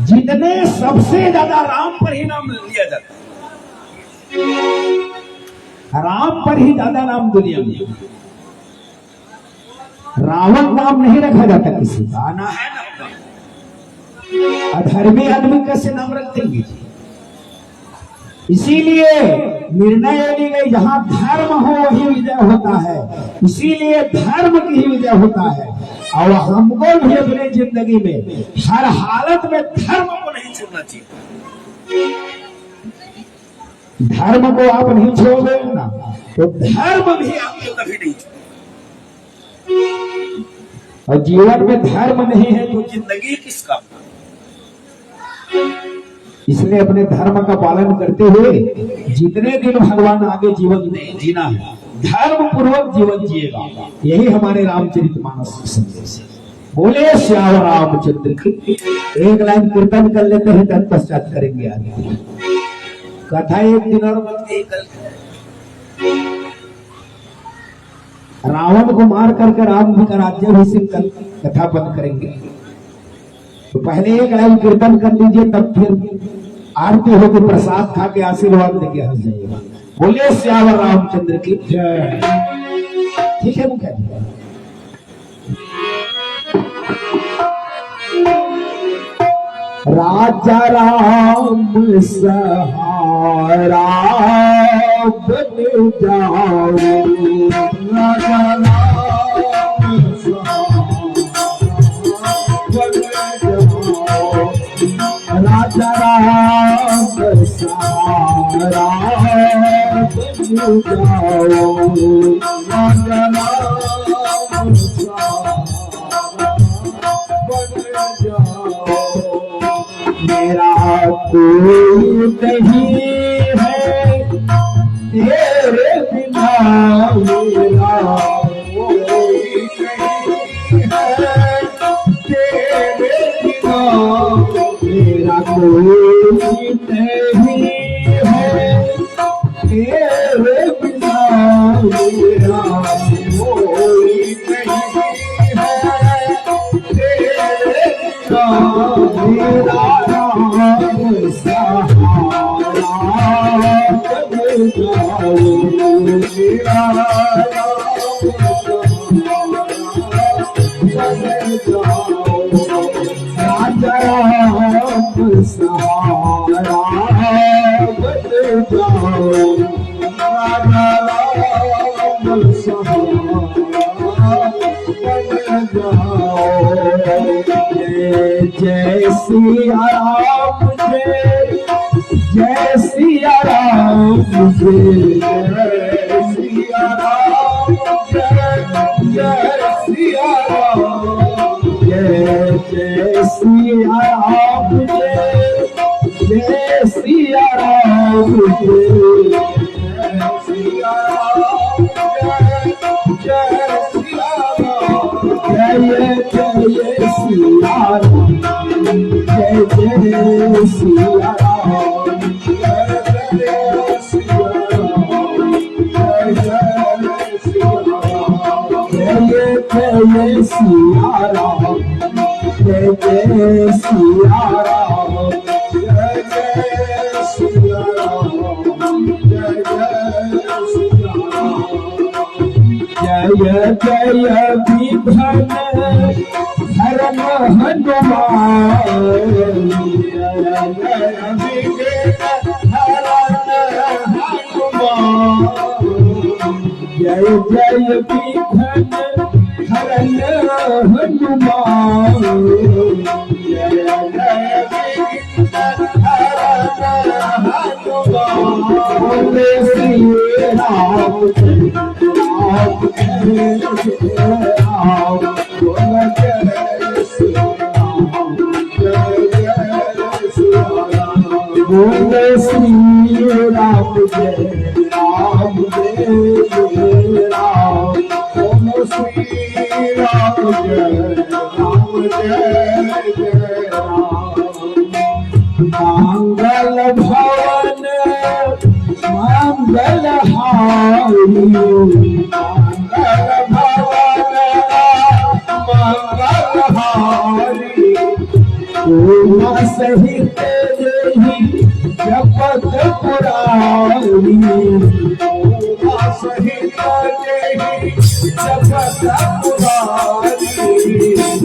जितने सबसे ज्यादा राम पर ही नाम लिया जाता है। राम पर ही ज्यादा नाम दुनिया में। रावण नाम नहीं रखा जाता किसी का, आना है ना। अधर्मी आदमी कैसे नाम रख देंगे? इसीलिए निर्णय ली गई, जहां धर्म हो वही विजय होता है। इसीलिए धर्म की ही विजय होता है। और हमको भी अपनी जिंदगी में हर हालत में धर्म को नहीं छोड़ना चाहिए। धर्म को आप नहीं छोड़ोगे ना, तो धर्म भी आपको कभी नहीं छोड़ेगा। और जीवन में धर्म नहीं है तो जिंदगी किस काम? इसलिए अपने धर्म का पालन करते हुए जितने दिन भगवान आगे जीवन जीना है, धर्म पूर्वक जीवन जिएगा। यही हमारे रामचरितमानस का संदेश है। बोले श्याम रामचंद्र की। एक लाइन कीर्तन कर लेते हैं, तत्पश्चात करेंगे आगे कथा। एक दिन और रावण को मार करके राम जी का राज्याभिषेक कर कथा बंद करेंगे। तो पहले एक लाइन कीर्तन कर लीजिए, तब फिर आरती होकर प्रसाद खा के आशीर्वाद देके हंस जाइएगा। बोले श्याम रामचंद्र की जय। ठीक है मुखिया जी। राजा राम सहारा बन जाओ, राजा राम राजा राम सहारा बन जाओ, राजा राम सहारा बन जाओ। मेरा कोई नहीं है तेरे बिना, मेरा कोई नहीं है तेरे बिना, मेरा कोई नहीं है तेरे बिना, मेरा कोई नहीं है तेरे बिना, मेरा राम सहारा बन जाओ, मेरा राजा राम सहारा बन जाओ, राजा राम सहारा बन जाओ। जय सिया राम, जय सिया राम, जय सिया राम, जय सिया राम, जय सिया राम, जय सिया राम, जय सिया राम, जय सिया राम, जय सिया राम, जय सिया राम, जय सिया राम, जय सिया राम, जय सिया राम, जय सिया राम, जय जय जय विघ्न हरण हनुमान जय जय विघ्न हरण हनुमान जय जय विघ्न हरण हनुमान जय जय विघ्न हरण हनुमान बोले श्री राम राम जय राम बोले जय श्री राम जय जय श्री राम बोले श्री राम जय राम जय जय राम बोले श्री राम जय राम जय जय राम मंगल भवन मंगल हारी मंगल भवन मंगल हारी उमा सहित देहि जपत पुरारी उमा सहित देहि जपत पुरारी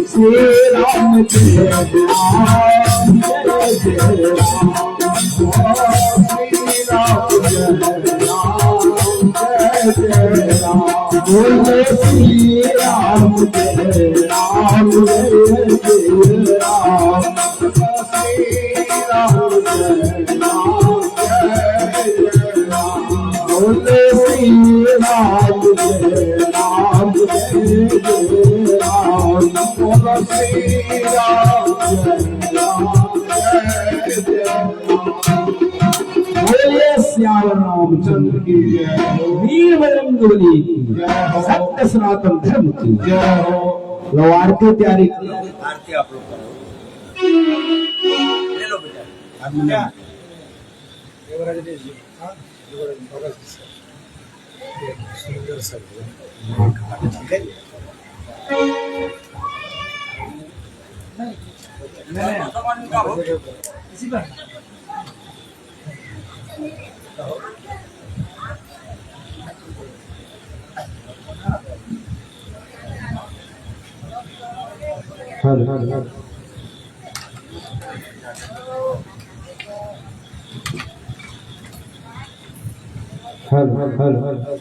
श्री राम जय राम जय जय राम श्री राम जय राम जय जय राम बोले श्री राम जय राम जय जय राम श्री राम जय राम जय जय राम बोले श्री राम जय राम जय जय राम बोले श्री राम जय राम जय जय राम बोले श्याम रामचंद्र की जय वीर बजरंग बली की जय सत्य सनातन धर्म की जय हो लो आरती तैयारी आरती आप लोग करो ले लो बेटा आदमी क्या देवराज जी हां देवराज सुंदर सब नहीं इसी पर हर हर हर हर हर हर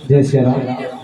जय श्री राम